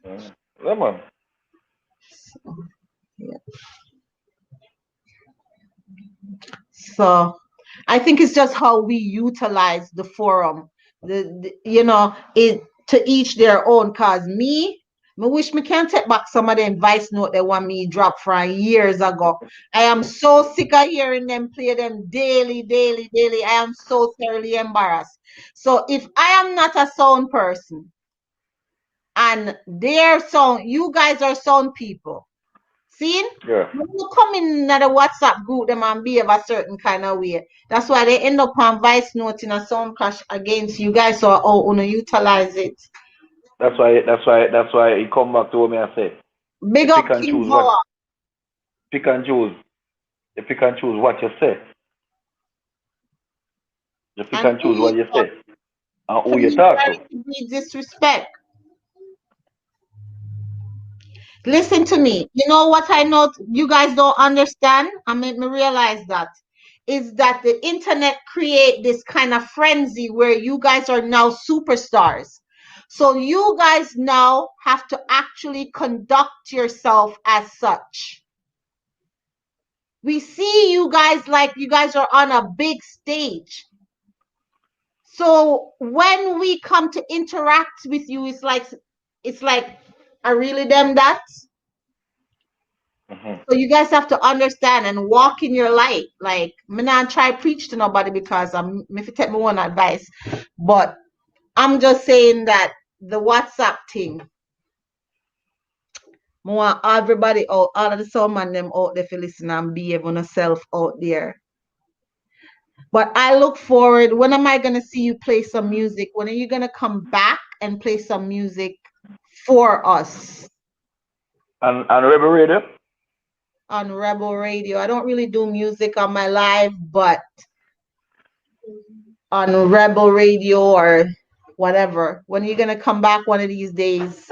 Yeah, man. Yeah. So I think it's just how we utilize the forum. It to each their own. Cause me wish me can take back some of them voice note they want me drop from years ago. I am so sick of hearing them play them daily. I am so thoroughly embarrassed. So if I am not a sound person and their sound, you guys are sound people. See? Yeah. When you come in the WhatsApp group, them and behave a certain kind of way. That's why they end up on voice note in a sound clash against you guys, so wanna utilize it. That's why he come back to me and say, Big up King Power. Pick and choose what you say. You pick and choose what you say. And who you talk to. Be disrespect. Listen to me. You know what I know you guys don't understand? I made me realize that is that the internet create this kind of frenzy where you guys are now superstars. So you guys now have to actually conduct yourself as such. We see you guys like you guys are on a big stage. So when we come to interact with you, it's like I really them that. So you guys have to understand and walk in your light. Like me not try preach to nobody because I'm if you take me one advice. But I'm just saying that the WhatsApp thing. I want everybody out, all of the sound man them out there for listen and behave on yourself out there. But I look forward. When am I gonna see you play some music? When are you gonna come back and play some music for us? On Rebel Radio? On Rebel Radio. I don't really do music on my live, but on Rebel Radio or whatever. When are you gonna come back one of these days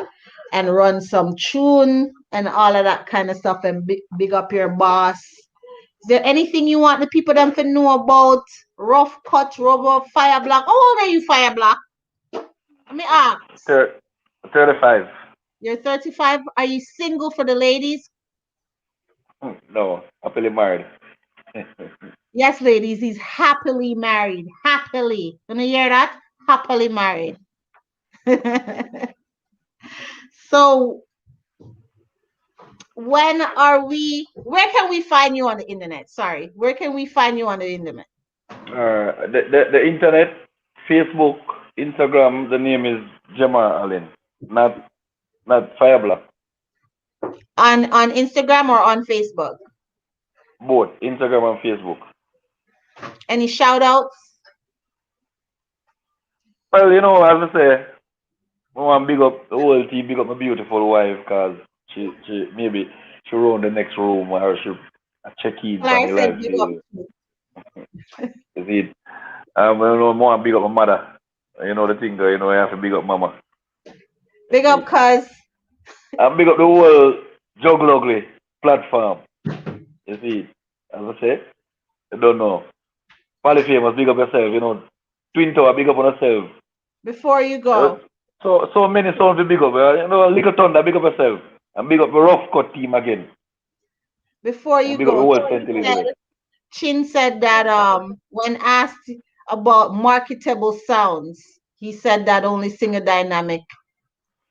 and run some tune and all of that kind of stuff and big up your boss? Is there anything you want the people them to know about Rough Cut, Rubber, Fire Black? How old are you, Fire Black? Let me ask. 35. You're 35. Are you single for the ladies? No, happily married. Yes, ladies, he's happily married. Happily. Can you hear that? Happily married. So where can we find you on the internet? Sorry, where can we find you on the internet? The internet, Facebook, Instagram, the name is Gemma Allen, not Fireblock. On Instagram or on Facebook? Both, Instagram and Facebook. Any shout outs? Well, you know, as I say, I want to big up the whole team, big up my beautiful wife, because she maybe she run the next room or she check in on the live video. You see, I want to big up my mother. You know the thing, you know, I have to big up mama. Big up, cuz. And big up the whole Juggle Ugly platform. You see, as I say, I don't know. Polyphamous, big up yourself, you know. Twin Tower, big up on yourself. Before you go. So many songs to big up. You know, Little Thunder, big up yourself. And big up the Rough Cut team again. Before you go, Chin said that when asked about marketable sounds, he said that only Singer Dynamic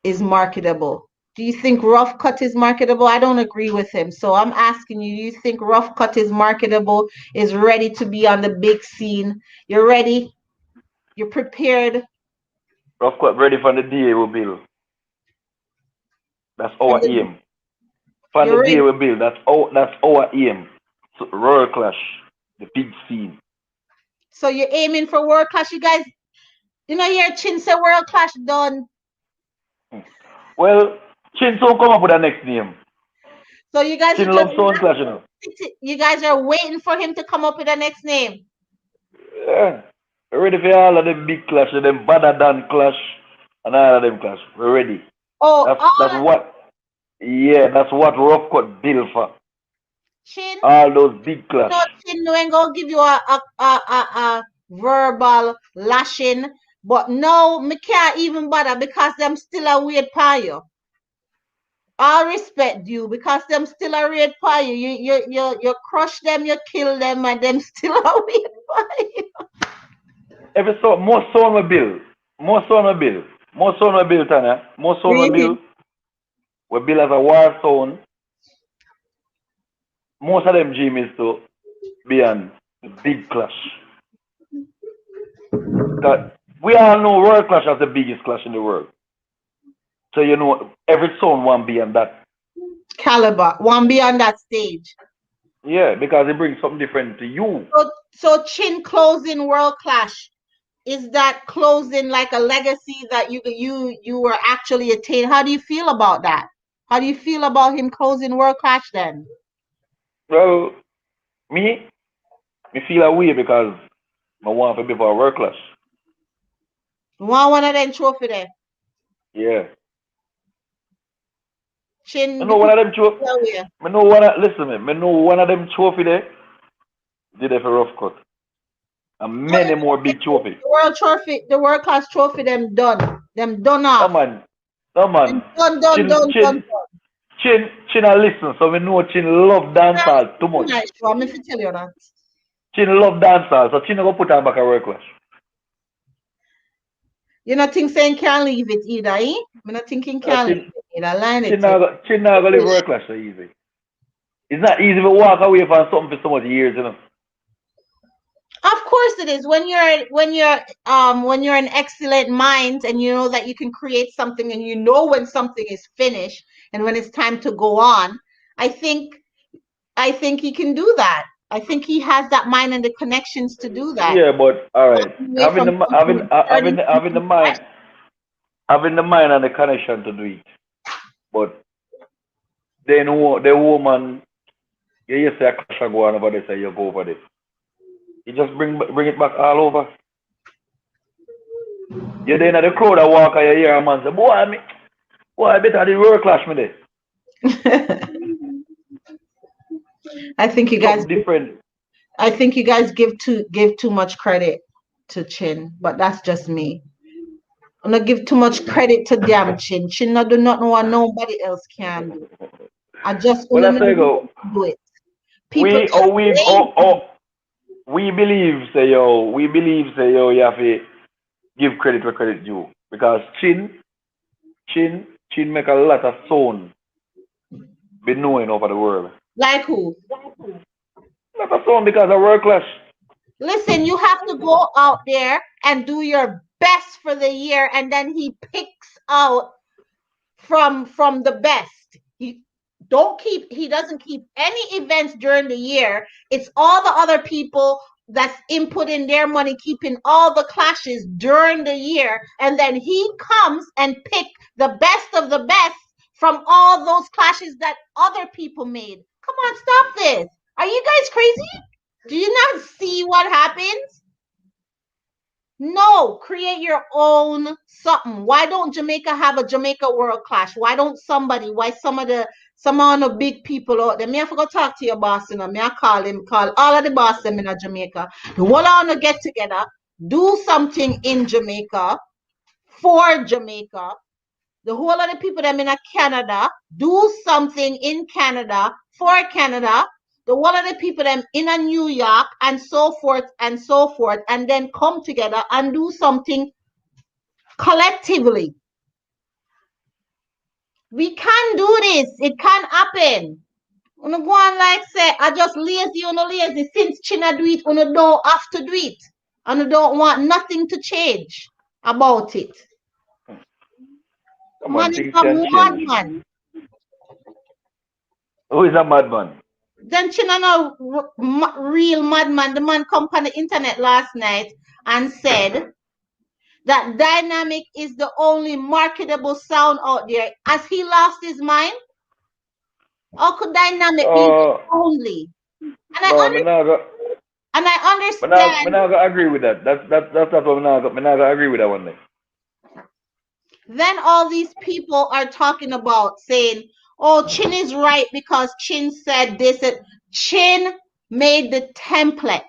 is marketable. Do you think Rough Cut is marketable? I don't agree with him. So I'm asking you, do you think Rough Cut is marketable, is ready to be on the big scene? You're ready? You're prepared? Rough Cut ready for the day we build. That's And our aim. For the you're day ready? we build, that's our aim. So, Royal Clash, the big scene. So you're aiming for World Clash? You guys, your Chin say World Clash done. Well, Chin soon come up with the next name. So you guys are Chin just love Sound Clash, you know. you guys are waiting for him to come up with the next name. Yeah. We're ready for all of them big clash, them better than clash, and all of them clash. We're ready. Oh, That's what. Yeah, that's what Rough Cut built for. Chin. All those big clash. No, Chin, no ain't gonna give you a verbal lashing, but no, me can't even bother because them still a weird pie you. I respect you because them still a weird pie you. You crush them, you kill them, and them still a weird pie you. Every song, more song we build. More song we build. More song we build, Tanya. More song we Really? build. We build as a war sound. Most of them dream is to be on the big clash. Because we all know World Clash as the biggest clash in the world. So you know every song want be on that. Caliber, one be on that stage. Yeah, because it brings something different to you. So Chin closing World Clash. Is that closing like a legacy that you were actually attained? How do you feel about that? How do you feel about him closing World Clash then? Well, me feel a way because I want to be for a World Clash. You want one of them trophy there? Yeah. Chin, I know one of them trophy. away. I know one of, listen me, I know one of them trophy there did it for Rough Cut. And many more big trophy. The World Clash trophy, them done. Them done No off. man. No man. Done. Chin a listen, so we know Chin love dancehall too much. Nice, I'm if you tell you that. Chin love dancehall, so Chin go put her back a World Clash. You not think saying can't leave it either, eh? I'm not thinking can't leave it either. Line it. Chin not go live World Clash so easy. It's not easy to walk away from something for so much years, you know. Of course it is. When you're an excellent mind and you know that you can create something and you know when something is finished and when it's time to go on, I think he can do that. I think he has that mind and the connections to do that. Yeah, but all right, having the mind and the connection to do it, but then the woman, you say a clash and go on over this and you go over this. You just bring it back all over. You're there in the crowd and walk and you hear a man say, boy, I better the World Clash me there. I think you guys different. I think you guys give too much credit to Chin, but that's just me. I'm not give too much credit to damn Chin. Chin not do nothing what nobody else can do. I just Well, that's how you do go. it. People we believe say yo, you have to give credit where credit due. Because Chin make a lot of sound be known over the world. Like who? Not a sound because of World Clash. Listen, you have to go out there and do your best for the year, and then he picks out from the best. He doesn't keep any events during the year. It's all the other people that's inputting their money, keeping all the clashes during the year, and then he comes and pick the best of the best from all those clashes that other people made. Come on, stop this. Are you guys crazy? Do you not see what happens? No, create your own something. Why don't Jamaica have a Jamaica World Clash? Why some of the big people out there? Me I forgot to talk to your boss, you know. Me I call all of the boss them in Jamaica. The whole on to get together, do something in Jamaica for Jamaica. The whole of the people them in Canada, do something in Canada for Canada. the one of the people them in a New York and so forth, and then come together and do something collectively. We can do this. It can happen. Una go on like say, I just lazy. Since China do it, una don't have to do it. And you don't want nothing to change about it. Come Man on, is things a can change. madman. Who is a madman? Then China no real madman. The man come on the internet last night and said that dynamic is the only marketable sound out there. Has he lost his mind? How could dynamic be the only? And No, me not go. I understand. Me not go agree with that. That's not what me not go agree with that one day. Then all these people are talking about saying, oh, Chin is right because Chin said this. Chin made the template.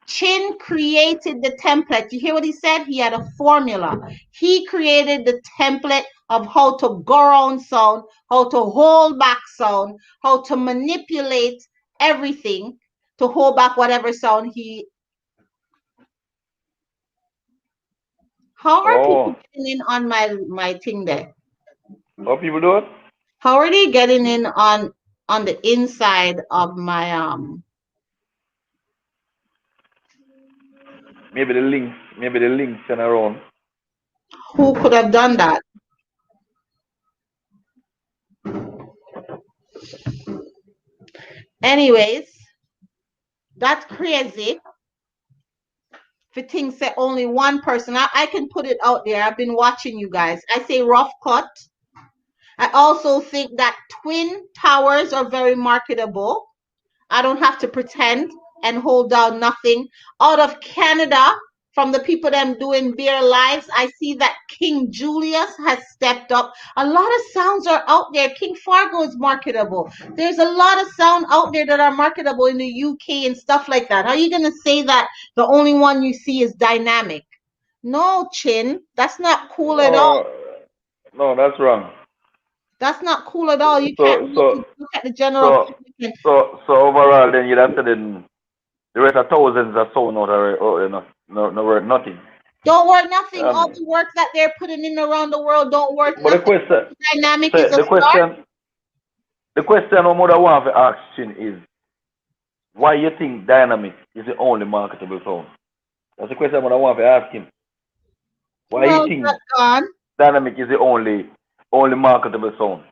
Chin created the template. You hear what he said? He had a formula. He created the template of how to go around sound, how to hold back sound, how to manipulate everything to hold back whatever sound he. How are people getting in on my thing there? What people do it? How are they getting in on the inside of my Maybe the links and around. Who could have done that? Anyways, that's crazy. If you think say only one person, I can put it out there. I've been watching you guys. I say rough cut. I also think that twin towers are very marketable. I don't have to pretend and hold down nothing. Out of Canada, from the people that I'm doing bare lives, I see that King Julius has stepped up. A lot of sounds are out there. King Fargo is marketable. There's a lot of sound out there that are marketable in the UK and stuff like that. How are you going to say that the only one you see is dynamic? No, Chin. That's not cool at all. No, that's wrong. That's not cool at all. You can't look at the general public. So overall, then you'd have to then the rest of thousands are sold out already. No worth nothing. Don't work nothing. All the work that they're putting in around the world don't work but nothing. Dynamic is a start. The question I want to ask Chin is why you think dynamic is the only marketable sound? That's the question I want to ask him. Why you think dynamic is the only marketable sound?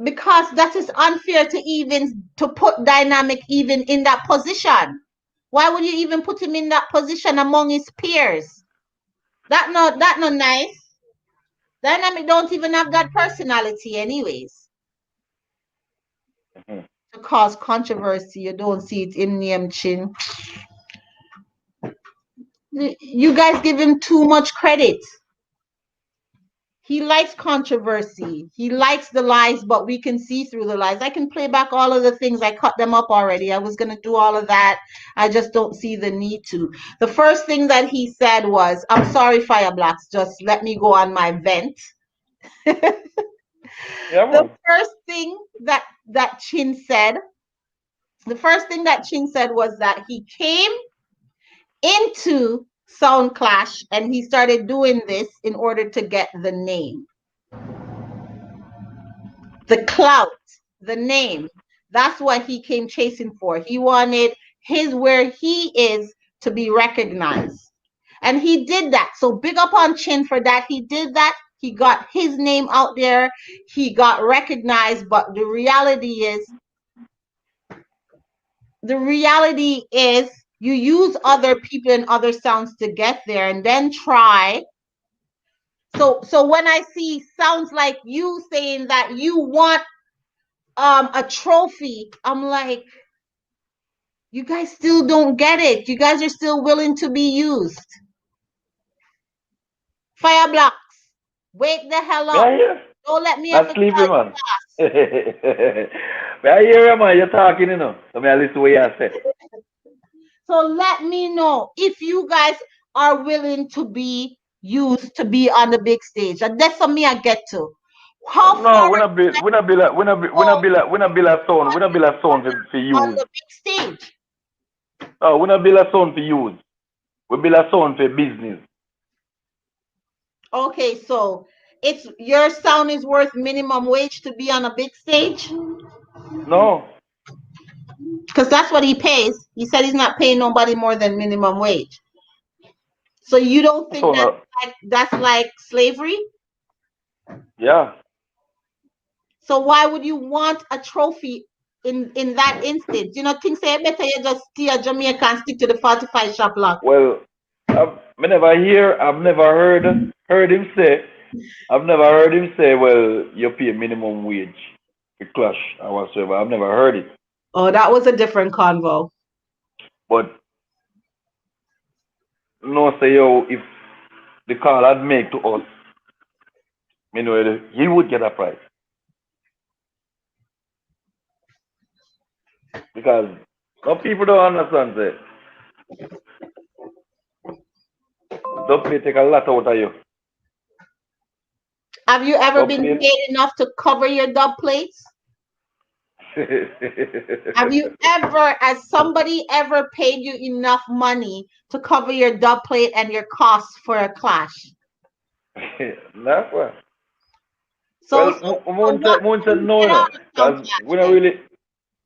Because that is unfair to put dynamic even in that position. Why would you even put him in that position among his peers? That not nice. Dynamic don't even have that personality anyways. Mm-hmm. To cause controversy, you don't see it in name Chin. You guys give him too much credit. He likes controversy. He likes the lies, but we can see through the lies. I can play back all of the things. I cut them up already. I was going to do all of that. I just don't see the need to. The first thing that he said was, I'm sorry, Fire Blacks. Just let me go on my vent. The first thing that Chin said was that he came into Sound Clash and he started doing this in order to get the name. The clout, the name. That's what he came chasing for. He wanted where he is to be recognized. And he did that. So big up on Chin for that. He did that. He got his name out there. He got recognized. But the reality is you use other people and other sounds to get there and then try. So when I see sounds like you saying that you want a trophy, I'm like, you guys still don't get it. You guys are still willing to be used. Fire Blocks, wake the hell up. Don't let me have to sleeping, man. I hear you, man. You're talking, you know. So I listen to what you say. So let me know if you guys are willing to be used to be on the big stage. And that's for me I get to. How No, far we not build a sound for on use. the big stage? No, we not build a sound for use. We build a sound for business. Okay, so it's your sound is worth minimum wage to be on a big stage? No. Because that's what he pays. He said he's not paying nobody more than minimum wage. So you don't think So that's like slavery? yeah. So why would you want a trophy in that instance? You know, things say better you just stay a Jamaica and stick to the 45 shop lock. Well, I've never heard him say. I've never heard him say, well, you pay minimum wage to clash or whatsoever. I've never heard it. Oh, that was a different convo. But no say yo, if the call had made to us, you know, he would get a prize. Because some people don't understand that. Don't play take a lot out of you. Have you ever Don't been play. paid enough to cover your dub plates? Have you ever, has somebody ever paid you enough money to cover your dub plate and your costs for a clash? That's why. So, Well, what Moon do said you no, get no. out of Sound Because Clash we don't then? really.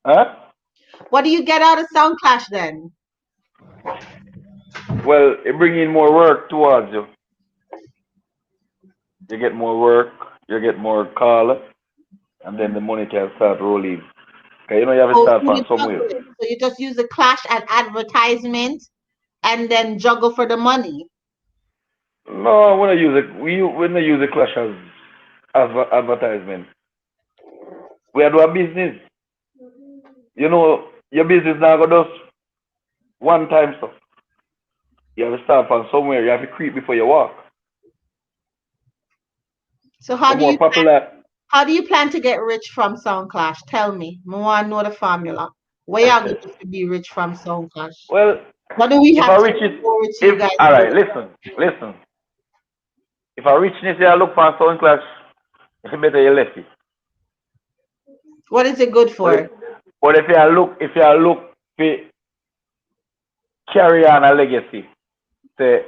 Huh? What do you get out of Sound Clash then? Well, it bring in more work towards you. You get more work, you get more call, and then the money can start rolling. Okay, you know you have to Oh, start through from the somewhere. juggling. So you just use the Clash as advertisement and then juggle for the money. No, we don't use it. We don't use the clash as advertisement. We are doing business. You know, your business now go just one time stuff. You have to start from somewhere. You have to creep before you walk. So The more popular. how do you plan to get rich from Sound Clash? Tell me. I want to know the formula. Where are you going to be rich from Sound Clash? Well, What do we if have I to reach look it, forward to you guys all right, doing? listen. If I reach this, I look for sound clash. It's better you left it. What is it good for? But if you look to carry on a legacy, say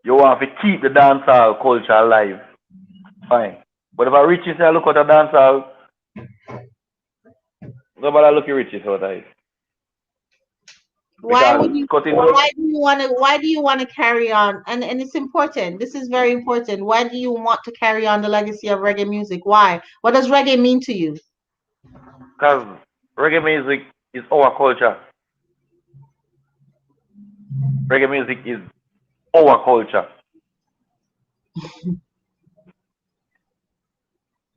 you want to keep the dancehall culture alive, fine. But if I reach this, I look at the dancehall, nobody look at riches out of it. Why do you want to carry on? And it's important. This is very important. Why do you want to carry on the legacy of reggae music? Why? What does reggae mean to you? Because reggae music is our culture. Reggae music is our culture.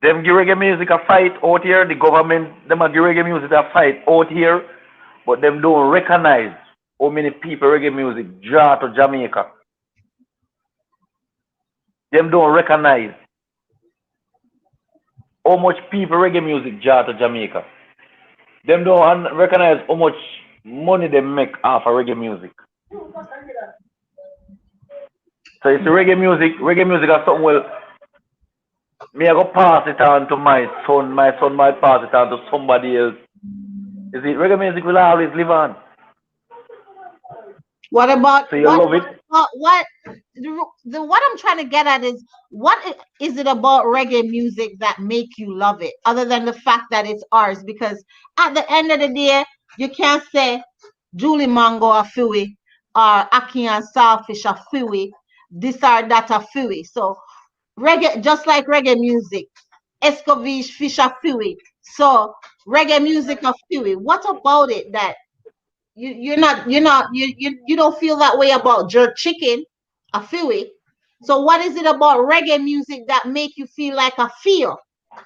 Them give reggae music a fight out here. The government, them give reggae music a fight out here. But them don't recognize how many people reggae music draw to Jamaica. Them don't recognize how much people reggae music draw to Jamaica. Them don't recognize how much money they make off of reggae music. So it's reggae music is something well, me I go pass it on to my son might pass it on to somebody else. You see, reggae music will always live on. What about so you love it? what I'm trying to get at is what is it about reggae music that make you love it other than the fact that it's ours? Because at the end of the day, you can't say Julie Mango a Fui or Aki and Starfish a Fui, this or that a Fui. So reggae, just like reggae music, Escovitch Fish a Fui. So reggae music a Fui. What about it that you don't feel that way about jerk chicken, a Philly. So what is it about reggae music that make you feel like a feel,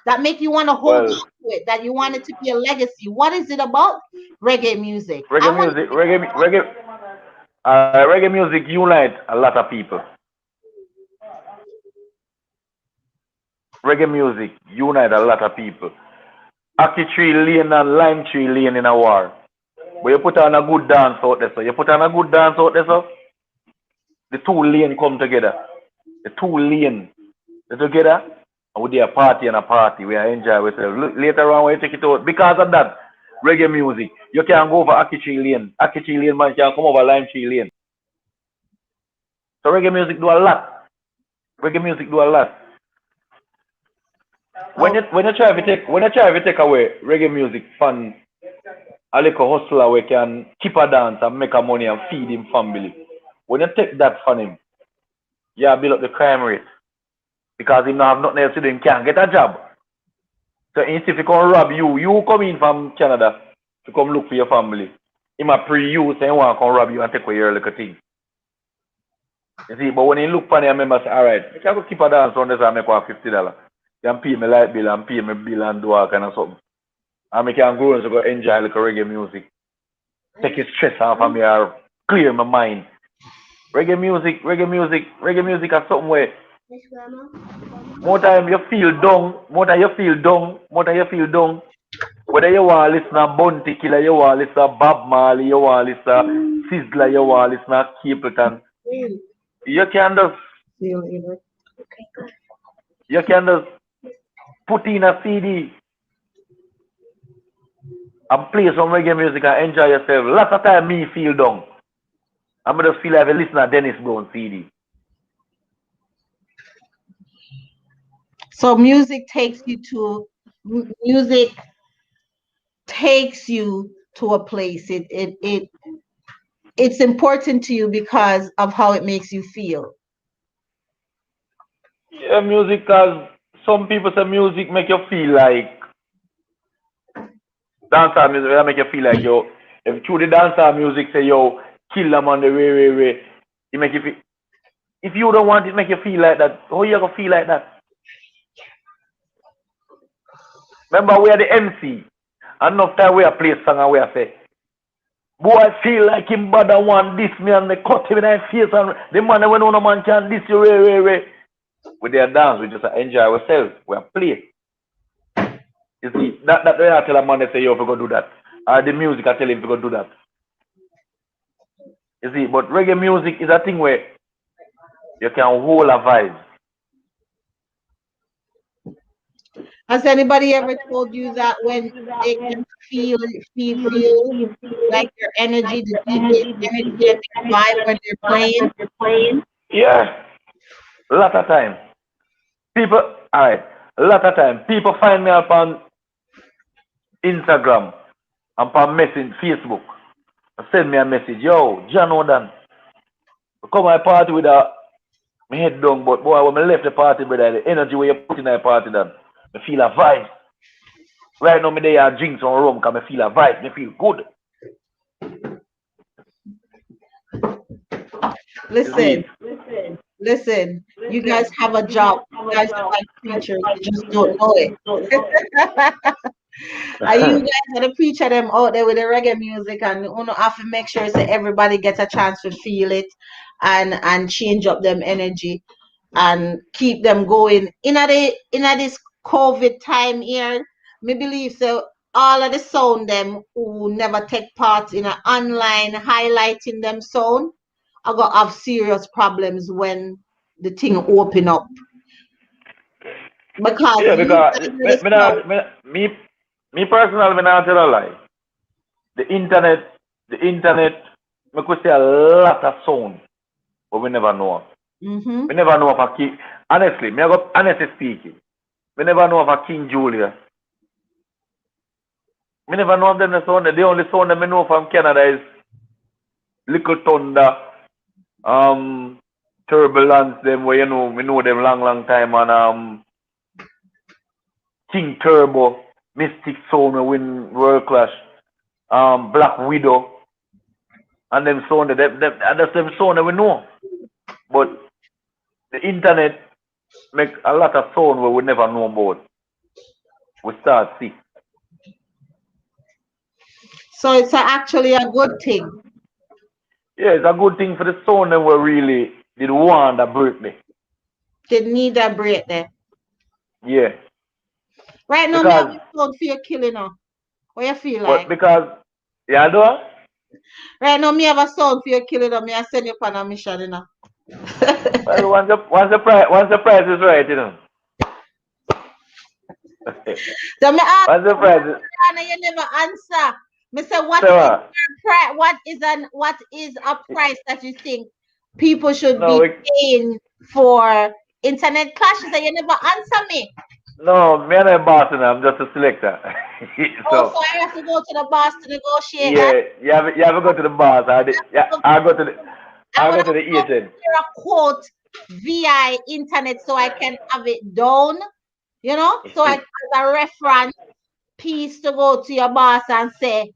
that make you want to hold on to it, that you want it to be a legacy? What is it about reggae music? Reggae music unite a lot of people. Reggae music unite a lot of people. Aki tree lane and lime tree lane in a war. But you put on a good dance out there, so the two lane come together. The two lane together, And we do a party and a party. We enjoy ourselves. Later on, when you take it out, because of that, reggae music, you can go over Akichi Lane. Akichi Lane, man, can come over Lime Tree Lane. So reggae music do a lot. Reggae music do a lot. When you try to take away reggae music from a little hustler we can keep a dance and make a money and feed him family. When you take that from him, you build up the crime rate. Because he don't have nothing else to do, he can't get a job. So instead if he come rob you come in from Canada to come look for your family. He might pre-you say he want to come rob you and take away your little thing. You see, but when he look for the member say, alright, I can go keep a dance on this and make $50. You can pay my light bill and pay my bill and do all kind of something. And I can go and so go enjoy like reggae music. Take the stress off of me or clear my mind. Reggae music is something where more time you feel down, whether you want to listen to Bounty Killer, you want to listen to Bob Marley, you want to listen to Sizzler, you want to listen to Capleton. You can just put in a CD and play some reggae music and enjoy yourself. Lots of time me feel down. I'm just feel like I listen to Dennis Brown CD. So music takes you to a place. It's important to you because of how it makes you feel. Yeah, music, cause some people say music make you feel like dancehall music. That make you feel like yo. If through the dancehall music say yo, kill them on the way. It make you feel. If you don't want it, make you feel like that. How you gonna feel like that? Remember, we are the MC. Enough time we are play song and we are say, boy, I feel like him bad and want this me and they cut him in the face and the man when no man can this you way. With their dance, we just enjoy ourselves. We are play. You see, that way I tell a man they say, yo, if we go do that. Or the music I tell him if we go do that. You see, but reggae music is a thing where you can hold a vibe. Has anybody ever told you that when they can feel like your energy, the DJ energy and the vibe when they're playing? Yeah. A lot of time. People, alright. A lot of time. People find me up on Instagram and on message Facebook. Send me a message. Yo, John Odan. Come my party with my head down, but boy, when I left the party, brother, the energy where you put in that party done. I feel a vibe. Right now, me there I drink some rum because I feel a vibe. I feel good. Listen. You guys have a job. You guys are like preachers. You just don't know it. And you guys are the preacher them out there with the reggae music, and you know, have to make sure that everybody gets a chance to feel it and change up them energy and keep them going. In this COVID time here, me believe so all of the sound them who never take part in an online highlighting them sound are gonna have serious problems when the thing open up. Because me personally, me not tell a lie. The internet, me could say a lot of sound, but we never know. Mm-hmm. We never know if a King, honestly, me go honestly speaking, we never know if a King Julia. We never know of them the sound. The only sound that me know from Canada is Little Thunder, Turbulence, them where we know them long time, and King Turbo, Mystic Sound, we win World Clash, Black Widow, and them sound that's them sound that we know. But the internet make a lot of sound where we never know about. We start see. So it's actually a good thing. Yeah, it's a good thing for the sound that we really did want a break. They need a break there. Yeah. Right now, because, me have a sound for your killing now. What you feel like? Because, yeah, do I? Right now, me have a sound for your killing now. Me I send you on a mission, you know. Well, once the price is right, you know. So me ask What's the price? you never answer. Me say what So, is price? What is a price that you think people should no, be paying for internet clash? You say you never answer me. no, me and I boss, I'm just a selector. Oh, So, so I have to go to the boss to negotiate that. yeah, you have to go to the boss. I go to the I I would go have to the to agent. a quote via internet so I can have it down, you know, so I as a reference piece to go to your boss and say,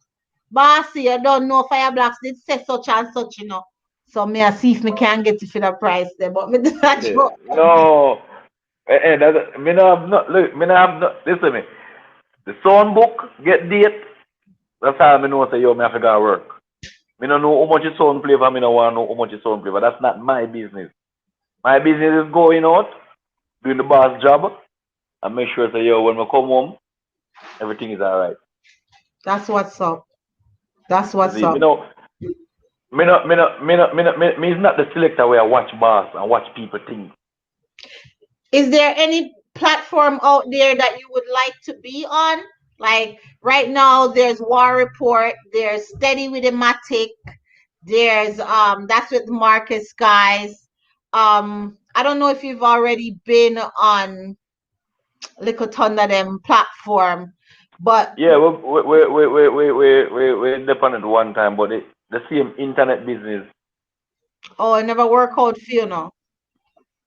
boss, you don't know Fireblocks did say such and such, you know. So me I see if me can get it for the price there, but me do not joke. No, me no have no look. Me no have no. Listen to me. The sound book get date. That's how me know say yo me have to go work. Me no know how much the sound play for. Me no want to know how much the sound play for. That's not my business. My business is going out, doing the boss job, and make sure say yo when we come home, everything is alright. That's what's up. That's You what's see, up. me is not the selector where I watch boss and watch people think. Is there any platform out there that you would like to be on? Like right now, there's War Report, there's Steady with Matic, there's that's with Marcus guys. I don't know if you've already been on Little Thunder them platform, but Yeah, we independent one time, but the same internet business. oh, it never work out for you now.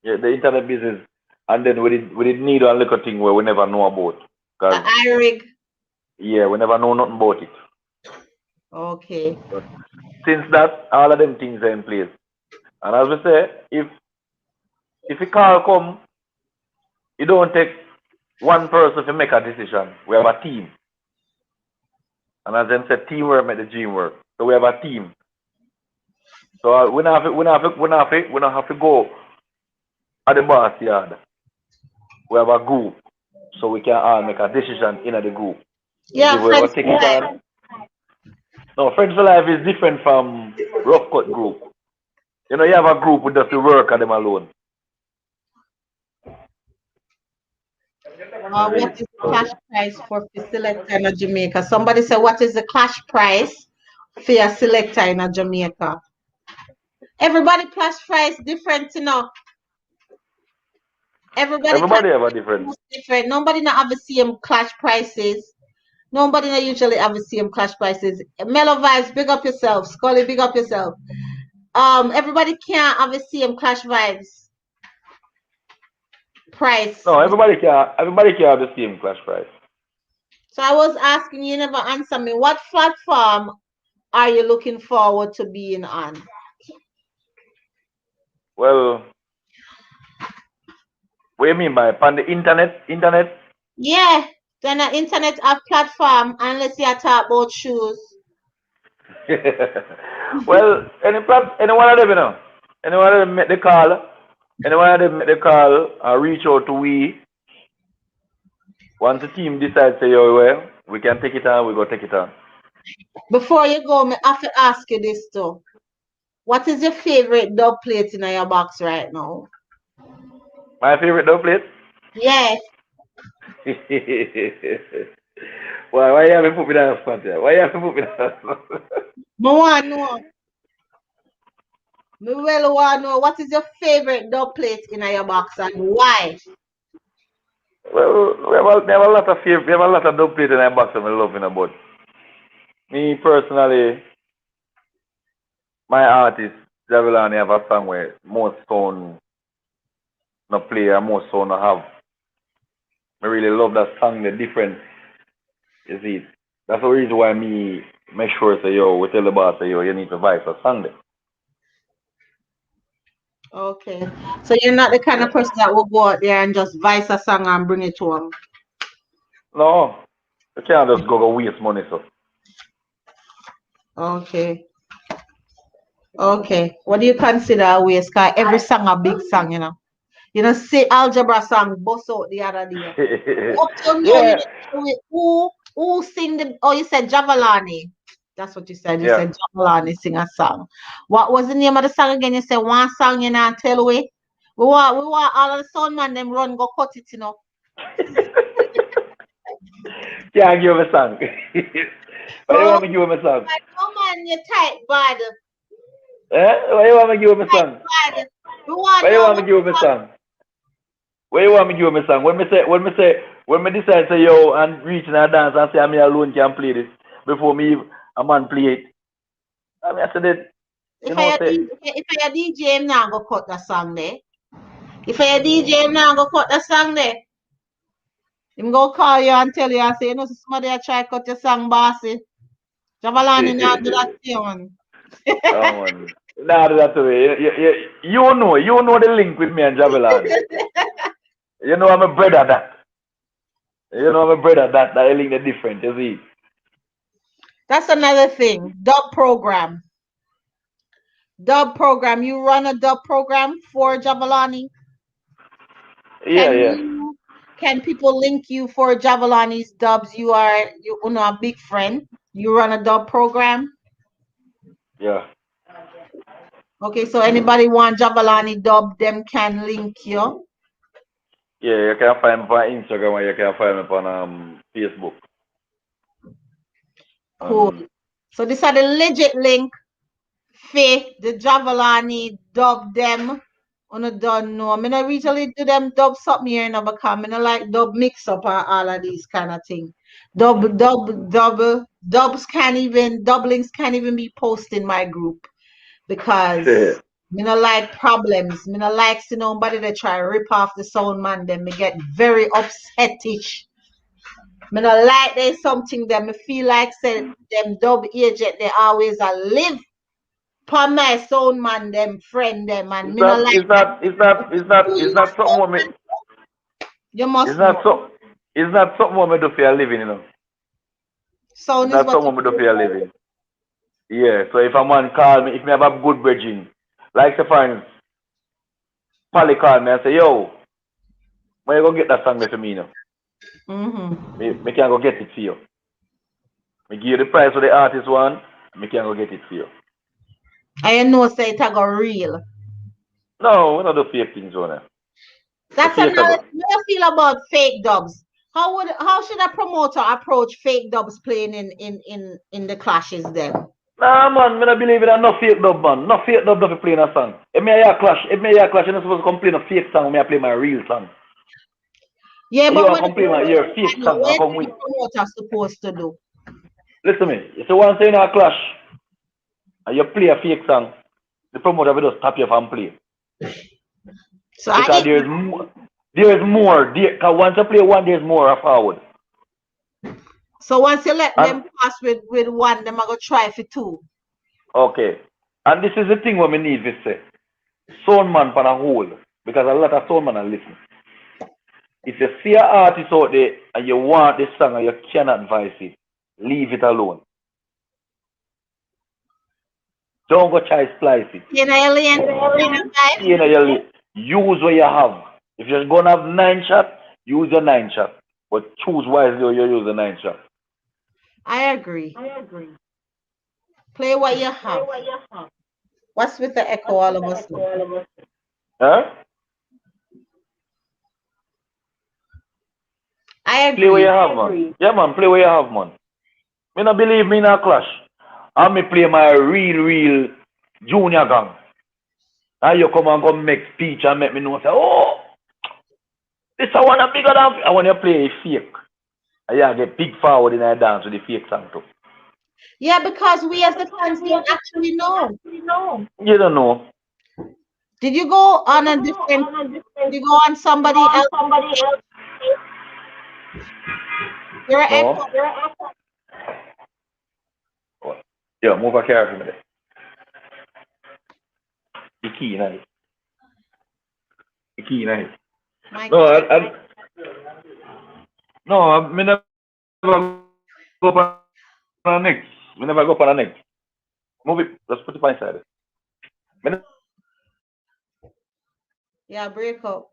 Yeah, the internet business, and then we did need a little thing where we never know about. The Cause iRig. yeah, we never know nothing about it. Okay. But since that, all of them things are in place. And as we say, if a call come, you don't take one person to make a decision. We have a team. And as them said, teamwork make the dream work. So we have a team. So we don't have to go at the boss yard. We have a group. So we can all make a decision in the group. Yeah, If we ever friends. take it on. No, Friends for Life is different from Rough Cut Group. You know, you have a group who does the work at them alone. What is the clash price for a selector in Jamaica? Somebody said, what is the clash price for a selector in Jamaica? Everybody clash price different, you know. Everybody have a different. different. Nobody not have the same clash prices. Nobody not usually have the same clash prices. Mellow Vibes, big up yourself. Scully, big up yourself. Everybody can't have the same clash vibes price. No, everybody can have the same clash price. So I was asking you, never answer me. What platform are you looking forward to being on? Well, what do you mean by on the internet? Internet? Yeah, then the internet a platform unless you talk about shoes. Well, any one of them, you know. Any one of them make the call. Any one of them make the call and reach out to we. Once the team decides say, yo, well, we can take it on, we go take it on. Before you go, I have to ask you this too. What is your favorite dub plate in your box right now? My favorite dub plate? Yes. Why you haven't put me down spot there? Why you haven't put me down spot? I want to know. Me well want to know what is your favorite dub plate in your box and why? Well, we have a lot of favorite, we have a lot of dub plate in our box that we love in about. Me personally, my artist, Javelani, have a song where most sound no play and most sound no have. I really love that song, the difference. You see, that's the reason why me make sure say yo, we tell the boss say yo, you need to vice a song there. Okay. So you're not the kind of person that will go out there and just vice a song and bring it to them. No, you can't just go waste money so. Okay. Okay. What do you consider a waste? Cause every song a big song, you know. You know, say algebra song bust out the other day. Up to now, Yeah. you know, who sing the? Oh, you said Javalani. That's what you said. You Yeah. said Javalani sing a song. What was the name of the song again? You said one song, you know, tell we. We want all of the sound man them run go cut it, you know. Can't give him a song. Why you Oh, want me give him a song? come on, you tight bud. Why you want me give him a Tight song? bud. We want Why to you know want me what give him a song? Why you want me give him a song? When me decide say yo and reach in a dance and say me alone can play this before me a man play it. I mean I said it, you if know I say a DJ, I'm not gonna cut the song there. If I a DJ, I'm not gonna cut the song there. I'm gonna call you and tell you and say, you know, somebody a try cut your song, bossy. Javalani not do that thing. oh man. Nah do that to me. You know the link with me and Javelin. You know I'm a brother that. You know I'm a brother that link the different, you see. That's another thing. Dub program. Dub program. You run a dub program for Javalani. Yeah, Can yeah. you can people link you for Javalani's dubs? You know a big friend. You run a dub program. Yeah. Okay, so anybody want Javalani dub, them can link you. Yeah, you can find me on Instagram or you can find me on Facebook. Cool. So these are the legit link for the Javalani dub them. I don't know. I mean, I usually do them dub something here, because I mean, I like dub mix up or all of these kind of things. Doublings can't even be posted in my group because me not like problems. Me not like see nobody that try to rip off the sound man. Then me get very upsetish. Me not like there's something that me feel like said them dub agent they always a live for my sound man them friend them and It's me not not like it's not it's not it's not you it's not something what me it's must not know. so it's not something what me do for a living, you know. It's Sound is not what something what me do for a living. Yeah. So if a man call me, if me have a good bridging, like the friends, Polly call me and say, yo, where you go get that song there for me now? Me can go get it for you. Me give you the price of the artist one, me can go get it for you. I know say it a go real. No, we don't do fake things on there. The That's face I another go. thing I feel about fake dubs. How should a promoter approach fake dubs playing in the clashes then? Nah man, me not believe it. No fake dub man. No fake dub don't play a song. If me hear clash, you're not supposed to come play a fake song when me I play my real song. Yeah, You but want what to come play your fake song and what come is win. the promoter supposed to do? Listen to me. If you want to say in a clash and you play a fake song, the promoter will just stop you from playing. So Because there is more. There is more. Because once you play one, there's more forward. so once you let And them pass with one, them are gonna try for two. okay. And this is the thing what we need to say. Sound man for a whole. Because a lot of sound man are listening. If you see an artist out there and you want this song and you cannot voice it, leave it alone. Don't go try to splice it. You know, alien kind of vibe. You know, you use what you have. If you're gonna have 9 shots, use your 9 shot. But choose wisely how you use the 9 shot. I agree. Play what you have. What's with the echo all of us now? Huh? I Play what you agree. have, man. Yeah, man, play what you have, man. Me not believe me in a clash. I me play my real junior gang. And you come and go make speech and make me know say, oh, this I want a bigger than I want you play a fake. And yeah, get big forward in a dance with the fake song too. Yeah, because we as the fans don't actually know. You don't know. Did you go on a different? Did you go on somebody else? You're an No? echo. Yeah, move a car for me there. The key, nice. The key, nice. My No, God. no, me never go up on the next. Me never go up on the next. Move it. Let's put it by side. Me Yeah, break up.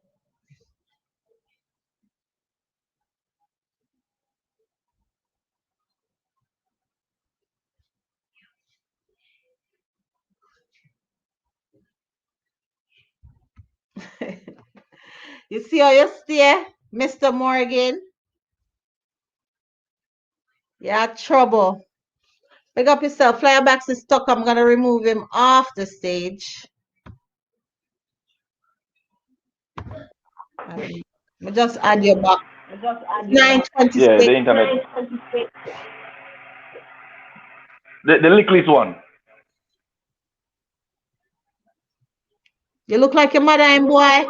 You see how you stay, Mr. Morgan? Yeah, trouble. Pick up yourself. Flyerbacks is stuck. I'm gonna remove him off the stage. We just add your back. Yeah, 9:26. the internet. The lickliest one. You look like your mother and boy.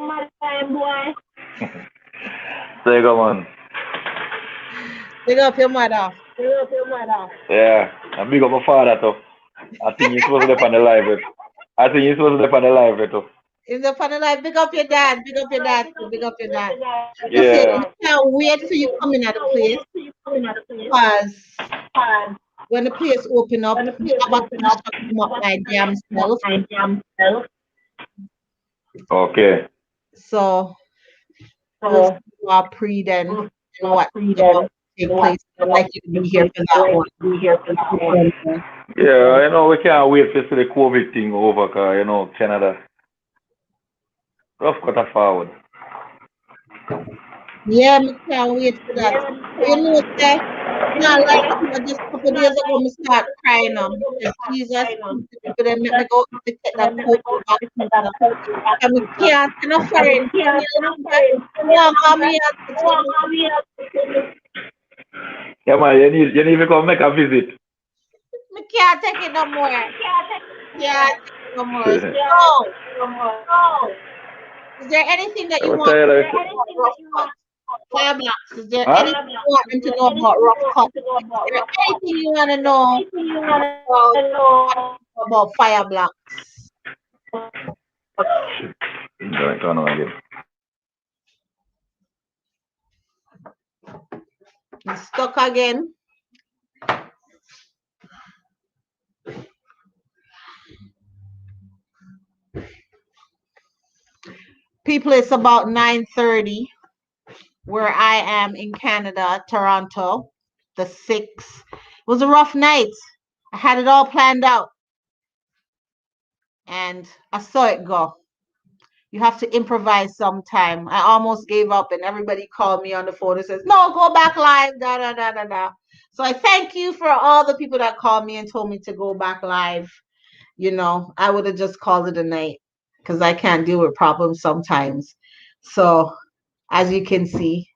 There you go, man. Pick up your mother. Yeah, and big up my father too. I think he's supposed to be on the live. Too. If the funny life, pick up your dad. Pick up your dad. Pick up your dad. You see, Yeah. you can't wait for you coming at the place because when the place open up, me about to shut them up my damn self. Okay. So we'll see what pre then and what about to take place. I'd like you to be here for that one. Yeah, I know we can't wait to see the COVID thing over, cause you know Canada. Rough cut forward. Yeah, me can't wait for that. You know what? Not like just a couple of days ago, me start crying. Because Jesus, people that make me go to take that coat back. And me can't see no foreign. One me Yeah, man, you need to come make a visit. me can't take it no more. Yeah, take it no more. So, is there anything that you I'm want tired to of know about rough cut? Fireblocks, is there Huh? anything you want them to know about rough cut? Is there anything you want to know about Fireblocks? Turn on again. It's stuck again. People, it's about 9:30 where I am in Canada, Toronto, the 6th. It was a rough night. I had it all planned out. And I saw it go. You have to improvise sometime. I almost gave up and everybody called me on the phone and says, no, go back live, da da da da da. So I thank you for all the people that called me and told me to go back live. You know, I would have just called it a night because I can't deal with problems sometimes. So as you can see,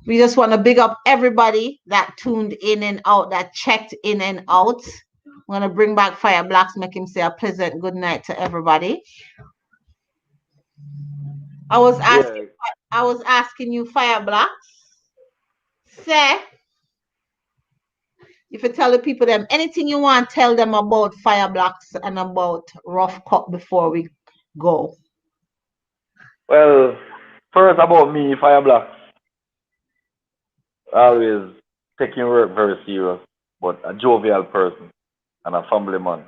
we just want to big up everybody that tuned in and out, that checked in and out. I'm going to bring back Fire Blacks, make him say a pleasant good night to everybody. I was asking you, Fire Blacks, say, if you tell the people them anything you want, tell them about Fire Blacks and about Rough Cut before we go. Well, first about me, Fire Black. Always taking work very serious, but a jovial person and a family man.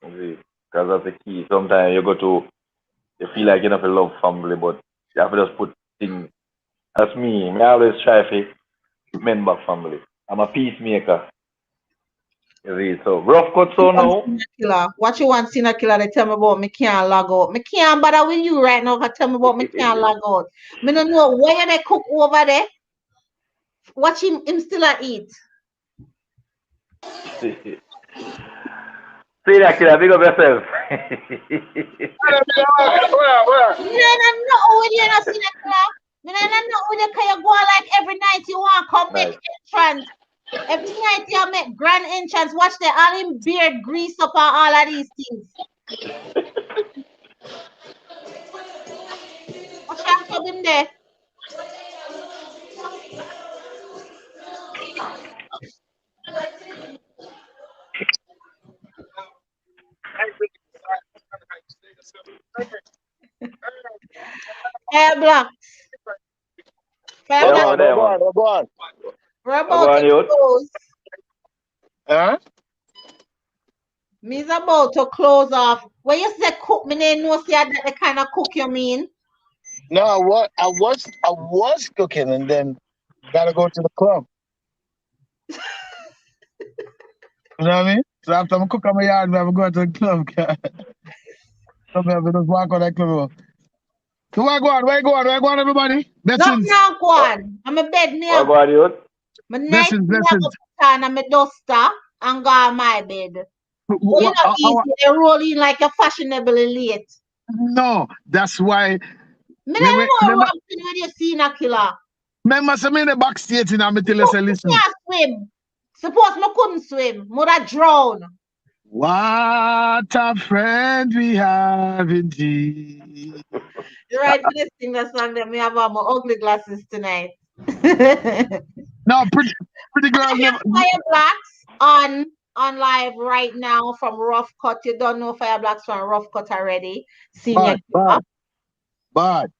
Because that's the key. Sometimes you feel like you don't have to love family, but you have to just put things. That's me. I always try to mend back family. I'm a peacemaker. So rough cut so now. What you want, Sinner Killer? They tell me about me can't log out. Me can't bother with you right now. Tell me about me can't log out. Me don't know where they cook over there. Watch him still a eat. See that killer, big up yourself. Me don't know with you, no Sinner Killer. Me don't know with you because you go like every night you want to come make entrance. Every night you make grand entrance. Watch the all him beard grease up on all of these things. Watch out for him there. Hair blocks. Hair blocks. Go on. We're about to close. Huh? Me's about to close off. When you say cook, me ain't know see that the kind of cook you mean. No, I was cooking and then gotta go to the club. You know what I mean? So after I cook on my yard, I have to go to the club. So I have to just walk on that club. So where go on, everybody? Not Blessings. now, go on. I'm a bed near. What about you? My night Blessings. and I'm a duster and go on my bed. But you know, easy. They roll in like a fashionably late. No, that's why. Me don't know what when you see a killer. Remember, some in the backstage, and I'm tell you, say, listen. Can't swim. Suppose me couldn't swim. Mother drown. What a friend we have indeed. You're right for this thing that song that me have on my ugly glasses tonight. No, pretty girl never. Fire Blacks on live right now from Rough Cut. You don't know Fire Blacks from Rough Cut already. Senior. Bad.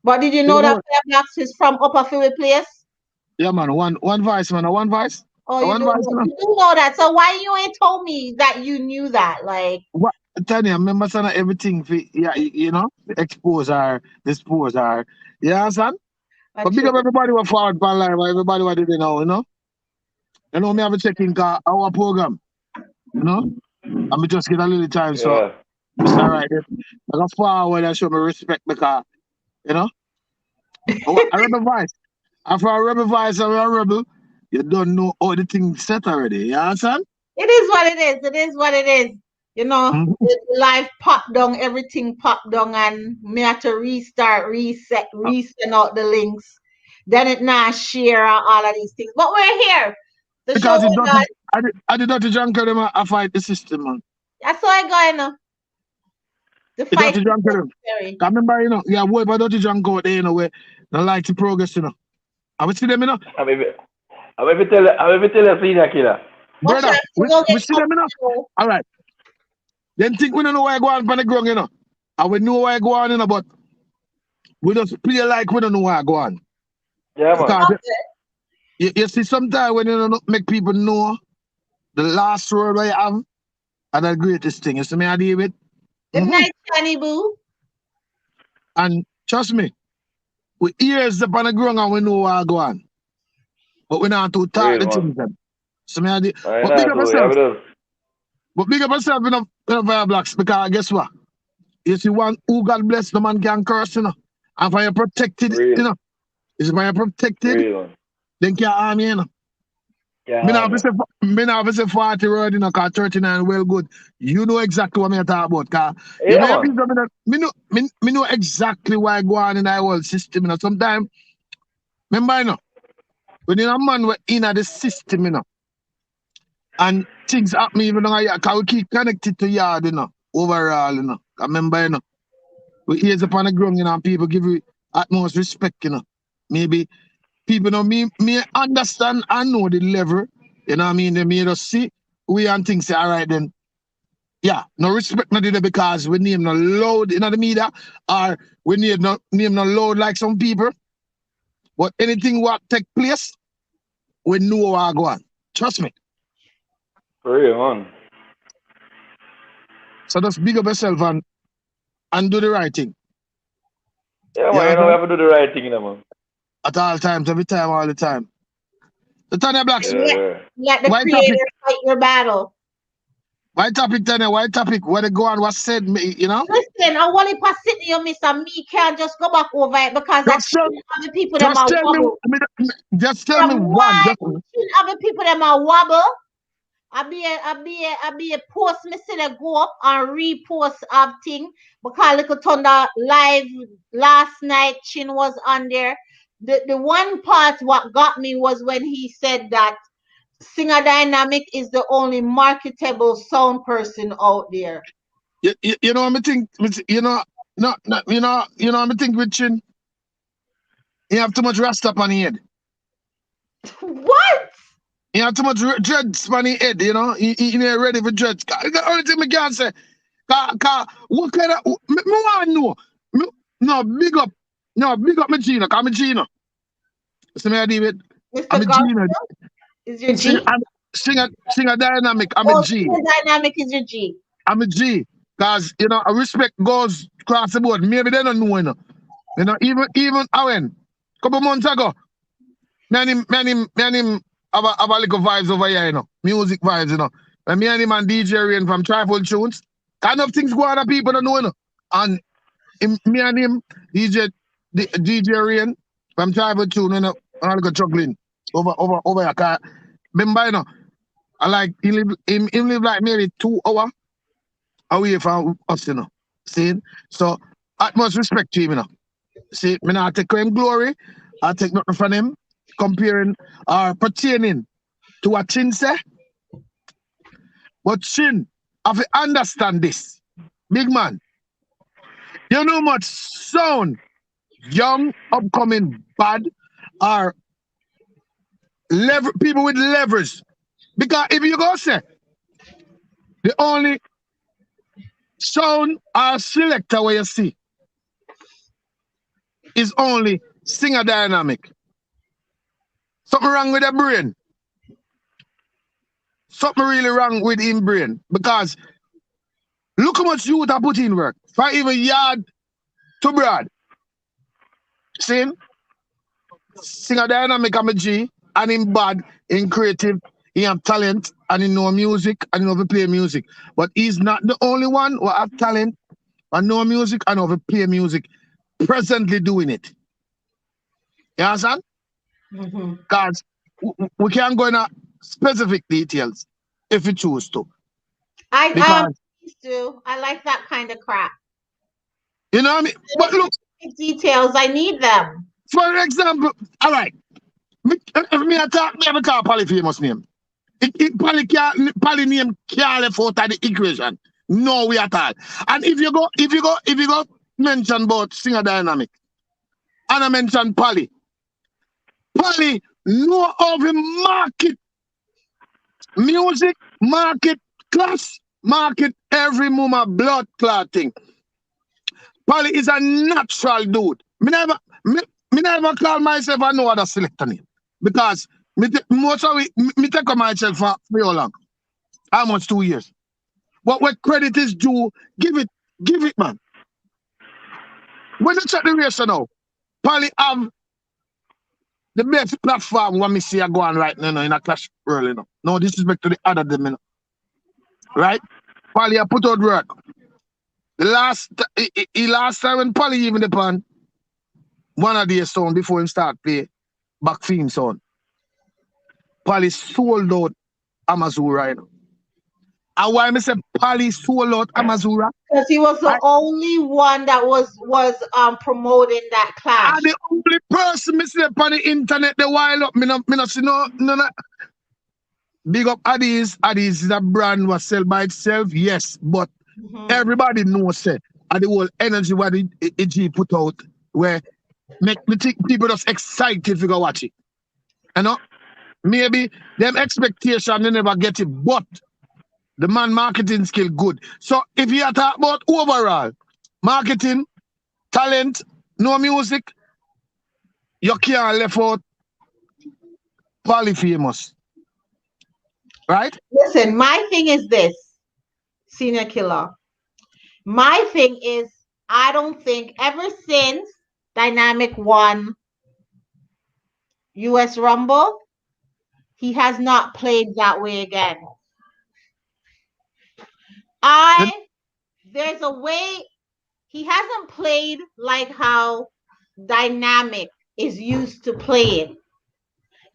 But did you know that Fire Blacks is from Upper Philly Place? Yeah, man. One voice, man. One voice. Oh, you do know that. So why you ain't told me that you knew that? Like, what? Tanya, remember son everything. Yeah, you know, expose her, dispose her. You understand? But big up everybody who forward pan live. Everybody what did they know, you know? You know, me have a check-in car, our program. You know? And me just get a little time, so it's all right. I go forward and show me respect because, you know? I rebel voice. After a rebel voice and a rebel, you don't know all the things set already. You understand? It is what it is. It is what it is. You know, the life popped down, everything popped down, and me have to restart, reset, resend out the links. Then it now share all of these things. But we're here. The because show I did not junk them. I fight the system, man. That's why I got enough. The fight is necessary. I remember, you know, yeah, boy, but don't you junk out there, you know, where I like to progress, you know. I will see them, you know. I will tell you, senior killer. Brother, we see them, you know. All right. Then think we don't know where I go on the ground, you know. And we know where I go on, you know, but we just play like we don't know where I go on. Yeah, man. You see, sometimes when you don't make people know the last word I have and the greatest thing. You see me, I deal with. Good night, Johnny Boo. And trust me, we ears up on the ground and we know where I go on. But we not to talk the things. So me, but big up yourself. But big up yourself in a Fire Blacks because guess what? You see one who God bless, the man can curse, you know. And for you protected, you know. Is when you're protected, then can't harm you, you know. Me now say 40 road, you know, because 39 well good. You know exactly what I'm talking about. Cause you know, me know exactly why I go on in the whole system, you know. Sometimes, remember, you know, when you're a man we're in the system, you know, and things happen even though because we keep connected to yard, you know, overall, you know. Remember, you know, we ears up on the ground, you know, and people give you utmost respect, you know. Maybe people know me understand and know the level, you know what I mean? They made us see we and things say, all right then. Yeah, no respect not there because we name no loud in the media or we name no loud like some people. But anything what take place, we know what go on. Trust me. For real, man. So just big up yourself and do the right thing. Yeah, man, you know we have to do the right thing, you know, man. At all times, every time, all the time. The Tanya Blacks. Let the creator fight your battle. Why topic, Tanya? Why topic? What they go on, what said, you know? Listen, I want to pass it to you, Mr. Me can't just go back over it because other people that are wobble. Just tell me one. Other people that are wobble. I be a post me see they go up and repost of thing because Little Thunder live last night. Chin was on there. The one part what got me was when he said that Singer Dynamic is the only marketable sound person out there. You know what I think? You know I think with Chin. You have too much rasta on your head. What? You have too much dreads on your head, you know? You ain't ready for dreads. The only thing I can say, what kind of, me want to know. No, big up me Gina, because I'm Gina. So me I deal with, I'm Gina. Is your G? Singer Dynamic, I'm a G. Singer Dynamic is your G. I'm a G. Because, you know, respect goes across the board. Maybe they don't know, you know. You know, even when, couple months ago, me and him have a little vibes over here, you know. Music vibes, you know. And me and him and DJ Rain from Trifle Tunes. Kind of things go on that people don't know, you know. And me and him, DJ Rain, from Tribal Tune, and I go juggling over a car. Remember, you know, I like him live like maybe 2 hours away from us, you know. See? So utmost respect to him, you know. See, me not take him glory, I take nothing from him, comparing or pertaining to what Chin say. But Chin, have to understand this. Big man, you know much sound, young, upcoming, bad, or people with leverage. Because if you go say, the only sound or selector where you see is only singer dynamic. Something wrong with the brain. Something really wrong with him brain. Because look how much youth are put in work. For even yard to broad. See? Singer dynamic I'm a G, and him bad, in creative, he have talent, and he know music, and he know how to play music. But he's not the only one who have talent, and know music, and know how to play music, presently doing it. You understand? Because we can go into specific details if we choose to. I like that kind of crap. You know what I mean? But look, details, I need them. For example, all right. Me have a call Polly famous name. Polly name can't left out of the equation. No way at all. And if you go mention about singer dynamic, and I mention Polly know how to market music, market class, market every moment blood clotting. Polly is a natural dude. Me never call myself a no other selector name. Because me take myself for how long? How much? 2 years. But what credit is due, give it, man. When you check the ratio now, Polly have the best platform when me see I go on right now in a clash early, you know. No disrespect to the other them, you know. Right? Polly I put out work. The last time when Polly even upon one of the song before him start play back theme song. Polly sold out Amazura, you know. And why I say Polly sold out Amazura? Because he was the only one that was promoting that clash. And the only person me see on the internet the while up, me no see no. Big up Addies. Addies is a brand was sell by itself, yes, but everybody knows say and the whole energy what the G put out where make me think people just excited to go watch it. You know? Maybe them expectation they never get it, but the man marketing skill good. So if you talk about overall marketing, talent, no music, you can't left out Polly famous. Right? Listen, my thing is this, Senior Killer. My thing is, I don't think ever since Dynamic won US Rumble, he has not played that way again. There's a way he hasn't played like how Dynamic is used to playing.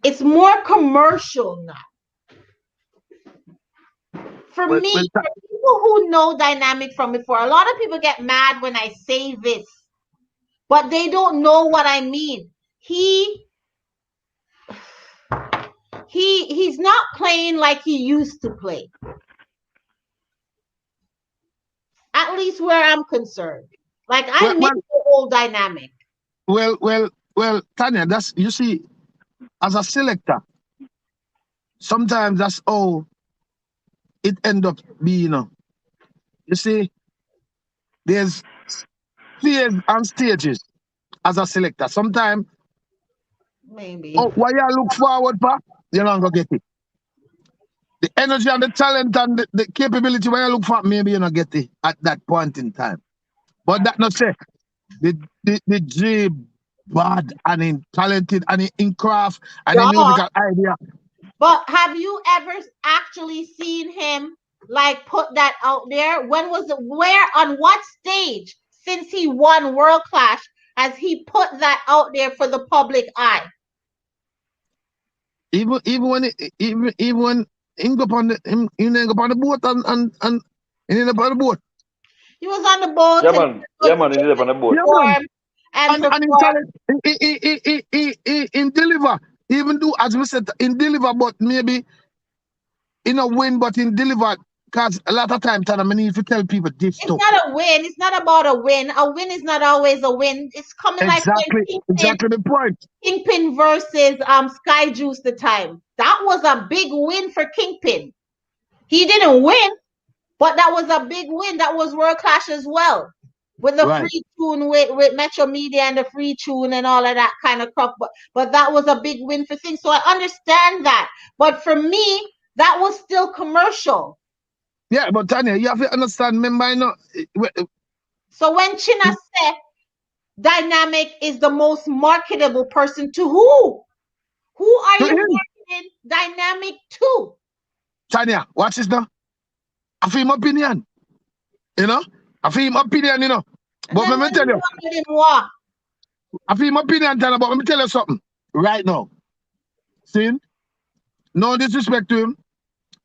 It's more commercial now. For me, for people who know Dynamic from before, a lot of people get mad when I say this, but they don't know what I mean. He's not playing like he used to play. At least where I'm concerned. Like I miss the old Dynamic. Well, Tanya, that's you see, as a selector, sometimes that's all it end up being. You see, there's fears and stages as a selector. Sometimes maybe what you look forward for, you're not gonna get it. The energy and the talent and the capability where you look for, maybe you're not get it at that point in time. But that not say the J bad and in talented and in craft and in musical idea. But have you ever actually seen him like put that out there? When was it? Where? On what stage? since he won World Clash has he put that out there for the public eye? Even when him go upon the boat and he end up on the boat. He was on the boat. Yeah, man. Yeah, man. He ended up on the boat. And he deliver. Even do as we said, in deliver, but maybe in a win, but in deliver. Because a lot of times, I need to tell people this It's too. not a win. It's not about a win. A win is not always a win. It's coming exactly, like exactly the point. Kingpin versus Sky Juice the time. That was a big win for Kingpin. He didn't win, but that was a big win. That was World Clash as well. With the free tune with Metro Media and the free tune and all of that kind of stuff. But that was a big win for things. So I understand that. But for me, that was still commercial. Yeah, but Tanya, you have to understand, remember, so when China said Dynamic is the most marketable person to who? Who are you marketing Dynamic to? Tanya, watch this now. I feel my opinion. You know? I feel my opinion, you know. But let me tell you. I feel my opinion, Tanya, but let me tell you something. Right now. See? No disrespect to him.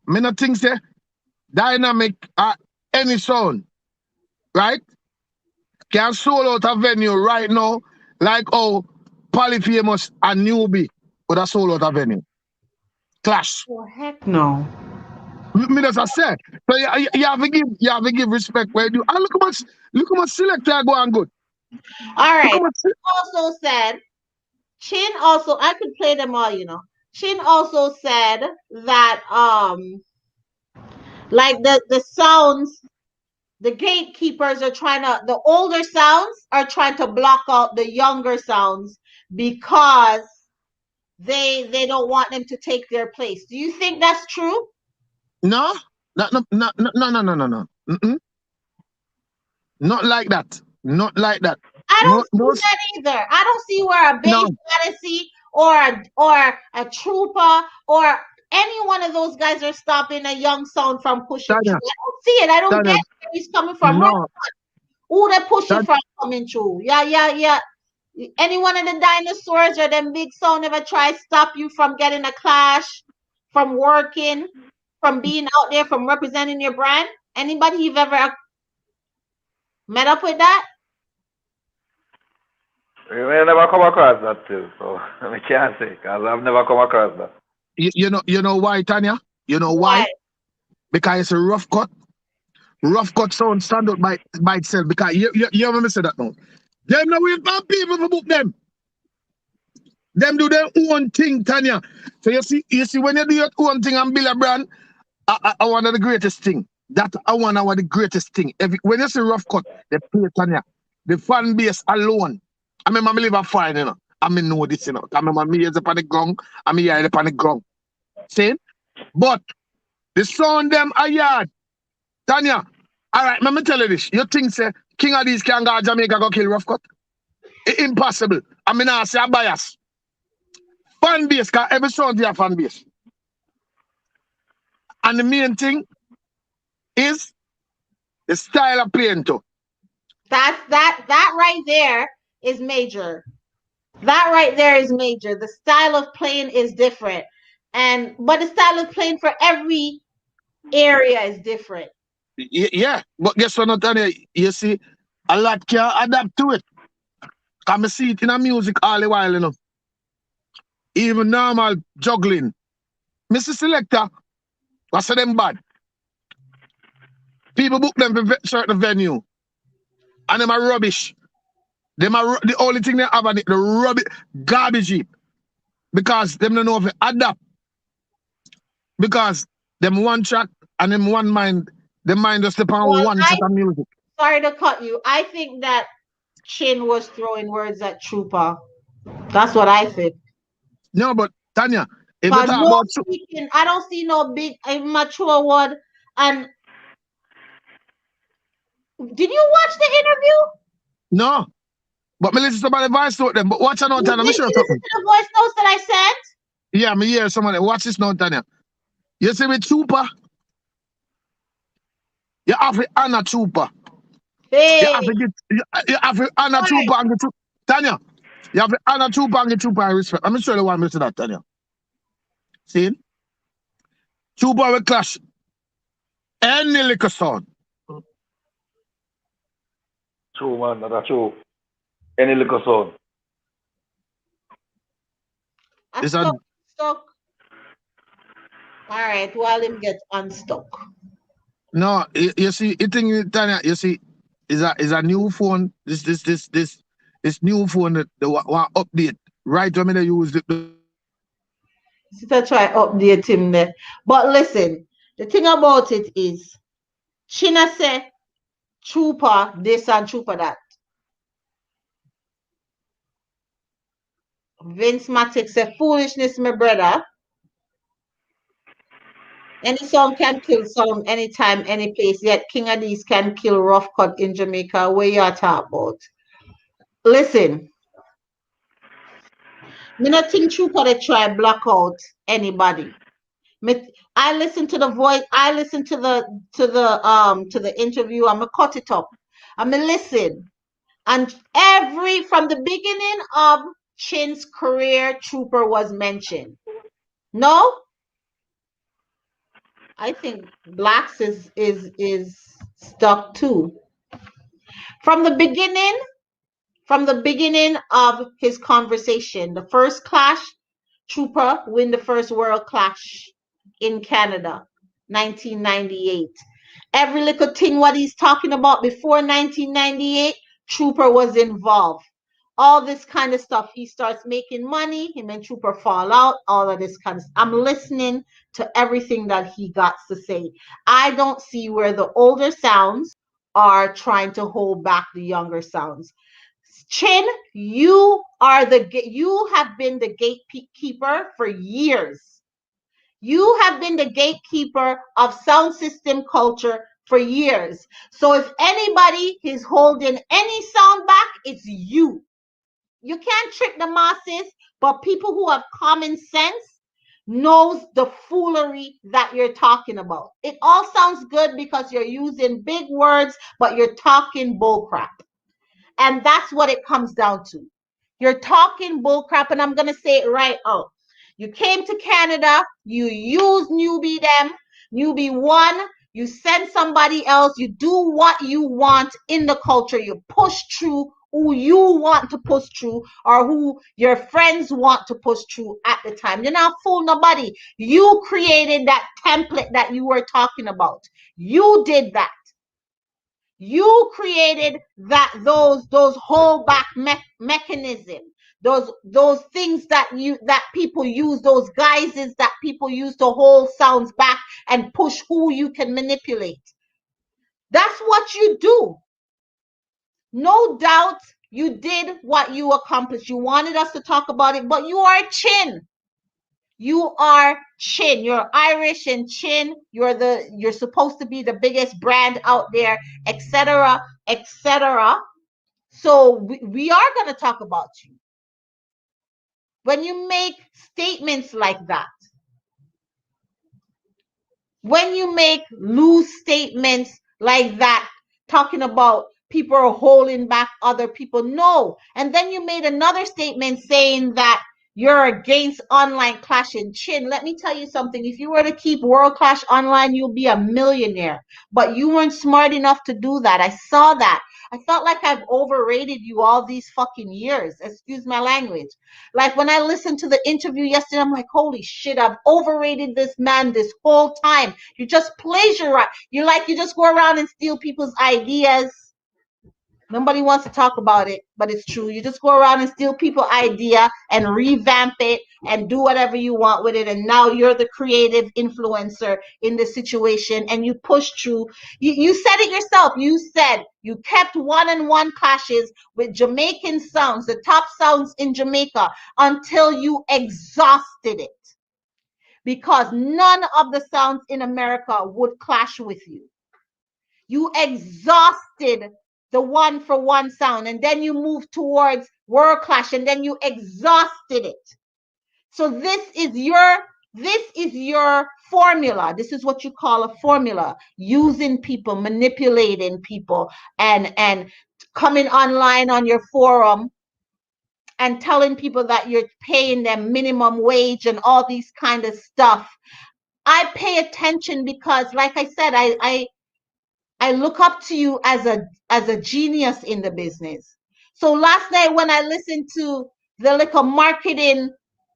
Me not think say Dynamic or any sound, right? Can sold out a venue right now, like how Polyphamous and Newbie would have sold out a venue. Clash. Oh, heck no. Me just say. So you have to give respect where you do. And look how much selector go on good. All right. Also said, Chin also, I could play them all, you know. Chin also said that like the sounds, the gatekeepers are trying to, the older sounds are trying to block out the younger sounds because they don't want them to take their place. Do you think that's true? No. Not like that. Not like that. I don't see that either. I don't see where a Bass Odyssey or a Trooper or any one of those guys are stopping a young sound from pushing through. I don't see it. I don't get where he's coming from. No. Who they pushing from coming through? Yeah. Any one of the dinosaurs or them big sound ever try stop you from getting a clash, from working, from being out there, from representing your brand? Anybody you've ever met up with that? We may never come across that too, so I can't say because I've never come across that. You know why, Tanya? You know why? Because it's a rough cut. Rough cut sound stand out by itself. Because you remember say that now. Them no wait for people to book them. Them do their own thing, Tanya. So you see when you do your own thing and build a brand, I want the greatest thing. That I want the greatest thing. When you see rough cut, they play Tanya. The fan base alone. I mean, I live a fine, you know. I mean, know this, you know. I mean, me is up on the ground. I mean, yeah, up on the ground. See? But the sound them a yard. Tanya, all right, let me tell you this. You think, say, King of these can go to Jamaica go kill rough cut? Impossible. I mean, I say a bias. Fan base, because every sound is a fan base. And the main thing is the style of playing too. That right there is major. That right there is major. The style of playing is different. But the style of playing for every area is different. Yeah, but guess what, Nathaniel? You see, a lot can adapt to it. Come see it in a music all the while, you know. Even normal juggling. Mr. Selector, what's them bad? People book them for certain venue. And them are rubbish. Them are the only thing they have on it, the rubbish, garbage heap. Because them don't know if they adapt. Because them one track and them one mind, the mind just step on one set of music. Sorry to cut you. I think that Chin was throwing words at Trooper. That's what I think. No, but Tanya, if you talk about speaking, I don't see no big immature word. And did you watch the interview? No. But me listen to my voice note them. But watch out, Tanya. Did you listen to the voice notes that I sent? Yeah, me hear someone. Watch this now, Tanya. You see with Trooper, you have to honor Trooper. Hey. You have to honor Trooper and get Tanya, you have to honor Trooper and get Trooper and respect. I'm sure you want me to that, Tanya. See? Trooper will clash any liquor sound. True, man. That's true. Any liquor sound. It's Stuck. All right, while him get unstuck. No, you see, it thing, Tanya, you see, is a new phone. This new phone that they want update. Right when they use it. To try update him there. But listen, the thing about it is, China say Trooper this and Trooper that. Vince Matic say foolishness, my brother. Any song can kill song anytime, any place. Yet King Addies can kill Rough Cut in Jamaica. Where you are talking about? Listen, me not think Trooper they try block out anybody. I listen to the voice. I listen to the interview. I'ma cut it up. I'ma listen, and from the beginning of Chin's career, Trooper was mentioned. No, I think Blacks is stuck too. From the beginning of his conversation, the first clash, Trooper win the first World Clash in Canada, 1998. Every little thing what he's talking about before 1998, Trooper was involved. All this kind of stuff. He starts making money. Him and Trooper fall out. All of this kind of stuff. I'm listening to everything that he got to say. I don't see where the older sounds are trying to hold back the younger sounds. Chin, you have been the gatekeeper for years. You have been the gatekeeper of sound system culture for years. So if anybody is holding any sound back, it's you. You can't trick the masses, but people who have common sense knows the foolery that you're talking about. It all sounds good because you're using big words, but you're talking bullcrap. And that's what it comes down to. You're talking bullcrap, and I'm going to say it right out. You came to Canada, you use newbie one, you send somebody else, you do what you want in the culture, you push through who you want to push through or who your friends want to push through at the time. You're not fooling nobody. You created that template that you were talking about. You did that. You created those holdback mechanism, those things that people use, those guises that people use to hold sounds back and push who you can manipulate. That's what you do. No doubt you did what you accomplished. You wanted us to talk about it, but you are Chin. You are Chin. You're Irish and Chin. You're supposed to be the biggest brand out there, etc., etc. So we are going to talk about you. When you make statements like that, when you make loose statements like that, talking about people are holding back other people, no. And then you made another statement saying that you're against online clashing. Chin, let me tell you something. If you were to keep World Clash online, you'll be a millionaire. But you weren't smart enough to do that. I saw that. I felt like I've overrated you all these fucking years. Excuse my language. Like when I listened to the interview yesterday, I'm like, holy shit, I've overrated this man this whole time. You just plagiarize. You just go around and steal people's ideas. Nobody wants to talk about it, but it's true. You just go around and steal people's idea and revamp it and do whatever you want with it. And now you're the creative influencer in the situation and you push through. You said it yourself. You said you kept one-on-one clashes with Jamaican sounds, the top sounds in Jamaica, until you exhausted it. Because none of the sounds in America would clash with you. You exhausted the one-for-one sound, and then you move towards World Clash, and then you exhausted it. So this is your This is your formula. This is what you call a formula. Using people, manipulating people, and coming online on your forum and telling people that you're paying them minimum wage and all these kind of stuff. I pay attention because, like I said, I look up to you as a genius in the business. So last night when I listened to the little marketing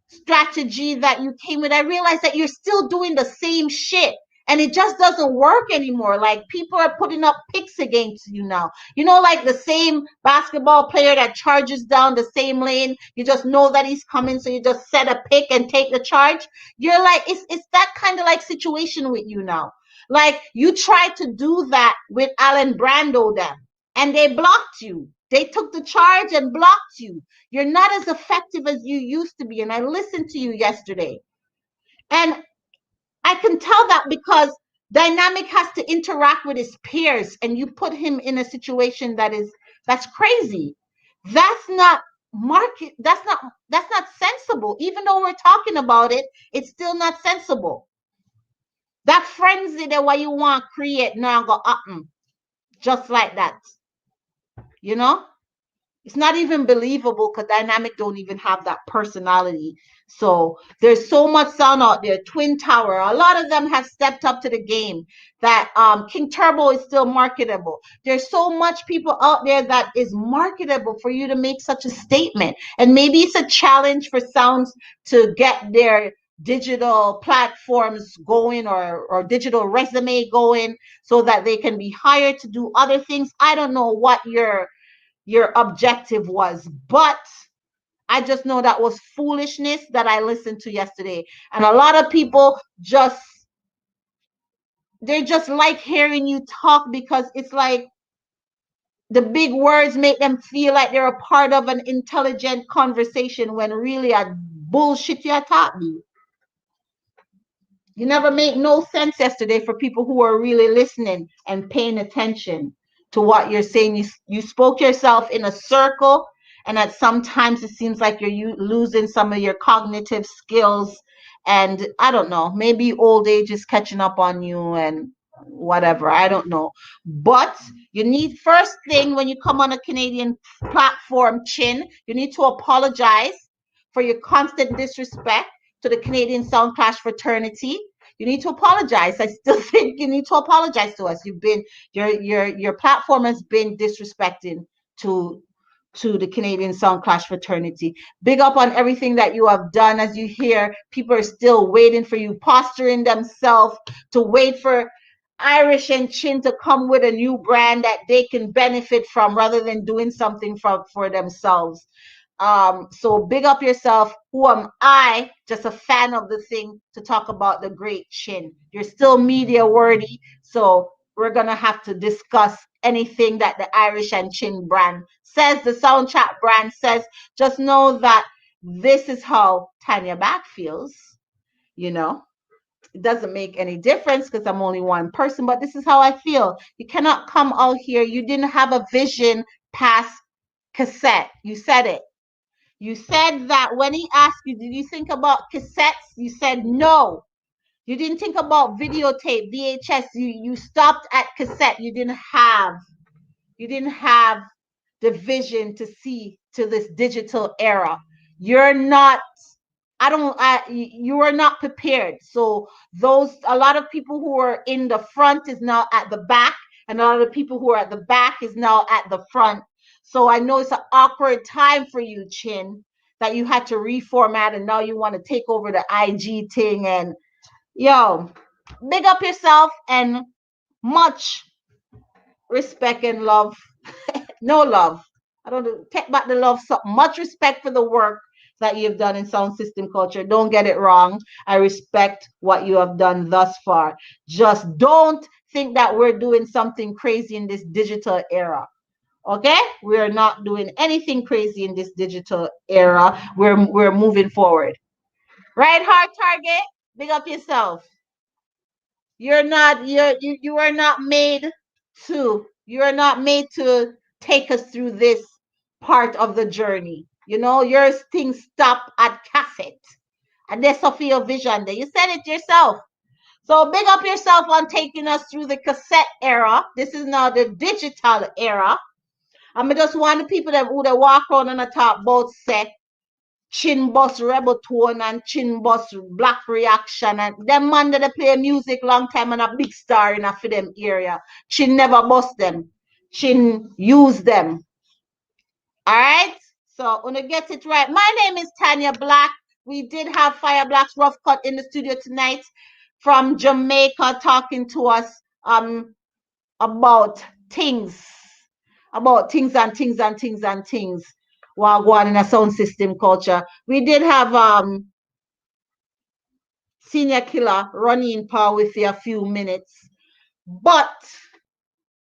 strategy that you came with, I realized that you're still doing the same shit. And it just doesn't work anymore. Like people are putting up picks against you now. You know, like the same basketball player that charges down the same lane. You just know that he's coming, so you just set a pick and take the charge. You're like, it's that kind of like situation with you now. Like you tried to do that with Alan Brando them, and they blocked you. They took the charge and blocked you. You're not as effective as you used to be. And I listened to you yesterday. And I can tell that because Dynamic has to interact with his peers, and you put him in a situation that's crazy. That's not market, that's not sensible. Even though we're talking about it, it's still not sensible. That frenzy that what you want to create now go happen just like that. You know? It's not even believable because Dynamic don't even have that personality. So there's so much sound out there. Twin Tower, a lot of them have stepped up to the game. That King Turbo is still marketable. There's so much people out there that is marketable for you to make such a statement. And maybe it's a challenge for sounds to get their digital platforms going or digital resume going so that they can be hired to do other things. I don't know what your objective was, but I just know that was foolishness that I listened to yesterday. And a lot of people they just like hearing you talk because it's like the big words make them feel like they're a part of an intelligent conversation when really a bullshit you're talking. You never made no sense yesterday for people who are really listening and paying attention to what you're saying. You spoke yourself in a circle, and at sometimes it seems like you're losing some of your cognitive skills. And I don't know, maybe old age is catching up on you and whatever. I don't know. But you need, first thing when you come on a Canadian platform, Chin, you need to apologize for your constant disrespect to the Canadian Sound Clash fraternity. You need to apologize. I still think you need to apologize to us. You've been your platform has been disrespecting to the Canadian Sound Clash fraternity. Big up on everything that you have done. As you hear, people are still waiting for you, posturing themselves to wait for Irish and Chin to come with a new brand that they can benefit from rather than doing something for themselves. So big up yourself. Who am I? Just a fan of the thing to talk about the great Chin. You're still media worthy, so we're gonna have to discuss anything that the Irish and Chin brand says, the Sound Chat brand says. Just know that this is how Tanya Back feels. You know, it doesn't make any difference because I'm only one person, but this is how I feel. You cannot come out here. You didn't have a vision past cassette. You said it. You said that when he asked you, did you think about cassettes? You said no. You didn't think about videotape, VHS. You stopped at cassette. You didn't have the vision to see to this digital era. You're not you are not prepared. So a lot of people who are in the front is now at the back, and a lot of people who are at the back is now at the front. So I know it's an awkward time for you, Chin, that you had to reformat and now you want to take over the IG thing. And yo, big up yourself and much respect and love. No love. I don't take back the love. So much respect for the work that you've done in sound system culture. Don't get it wrong. I respect what you have done thus far. Just don't think that we're doing something crazy in this digital era. Okay? We're not doing anything crazy in this digital era. We're moving forward. Right, hard target? Big up yourself. You are not made to take us through this part of the journey. You know, your things stop at cassette. And that's for your vision there. You said it yourself. So big up yourself on taking us through the cassette era. This is now the digital era. I just want the people that would walk around on the top both set Chin Boss Rebel Tone and Chin Boss Black Reaction and them man that they play music long time and a big star in a for them area. Chin never bust them. Chin use them. All right. So when you get it right. My name is Tanya Black. We did have Fire Black's Rough Cut in the studio tonight from Jamaica talking to us about things and things while going in a sound system culture. We did have Senior Killer running power with you a few minutes, but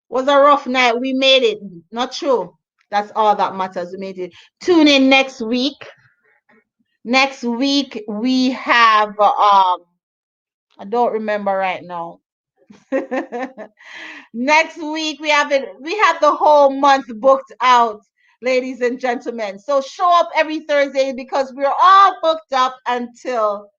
was a rough night. We made it. Not true. That's all that matters. We made it. Tune in next week. Next week we have I don't remember right now. Next week we have the whole month booked out, ladies and gentlemen. So show up every Thursday because we're all booked up until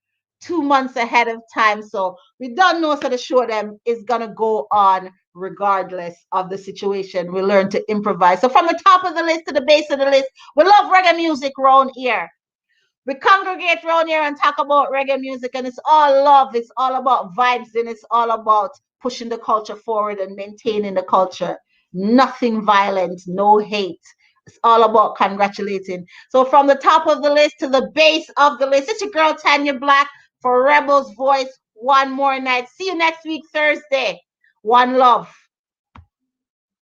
2 months ahead of time. So we don't know, so the show them is gonna go on regardless of the situation. We learn to improvise. So from the top of the list to the base of the list, we love reggae music around here. We congregate around here and talk about reggae music, and it's all love. It's all about vibes, and it's all about pushing the culture forward and maintaining the culture. Nothing violent, no hate. It's all about congratulating. So from the top of the list to the base of the list, it's your girl Tanya Black for Rebel's Voice. One more night. See you next week, Thursday. One love.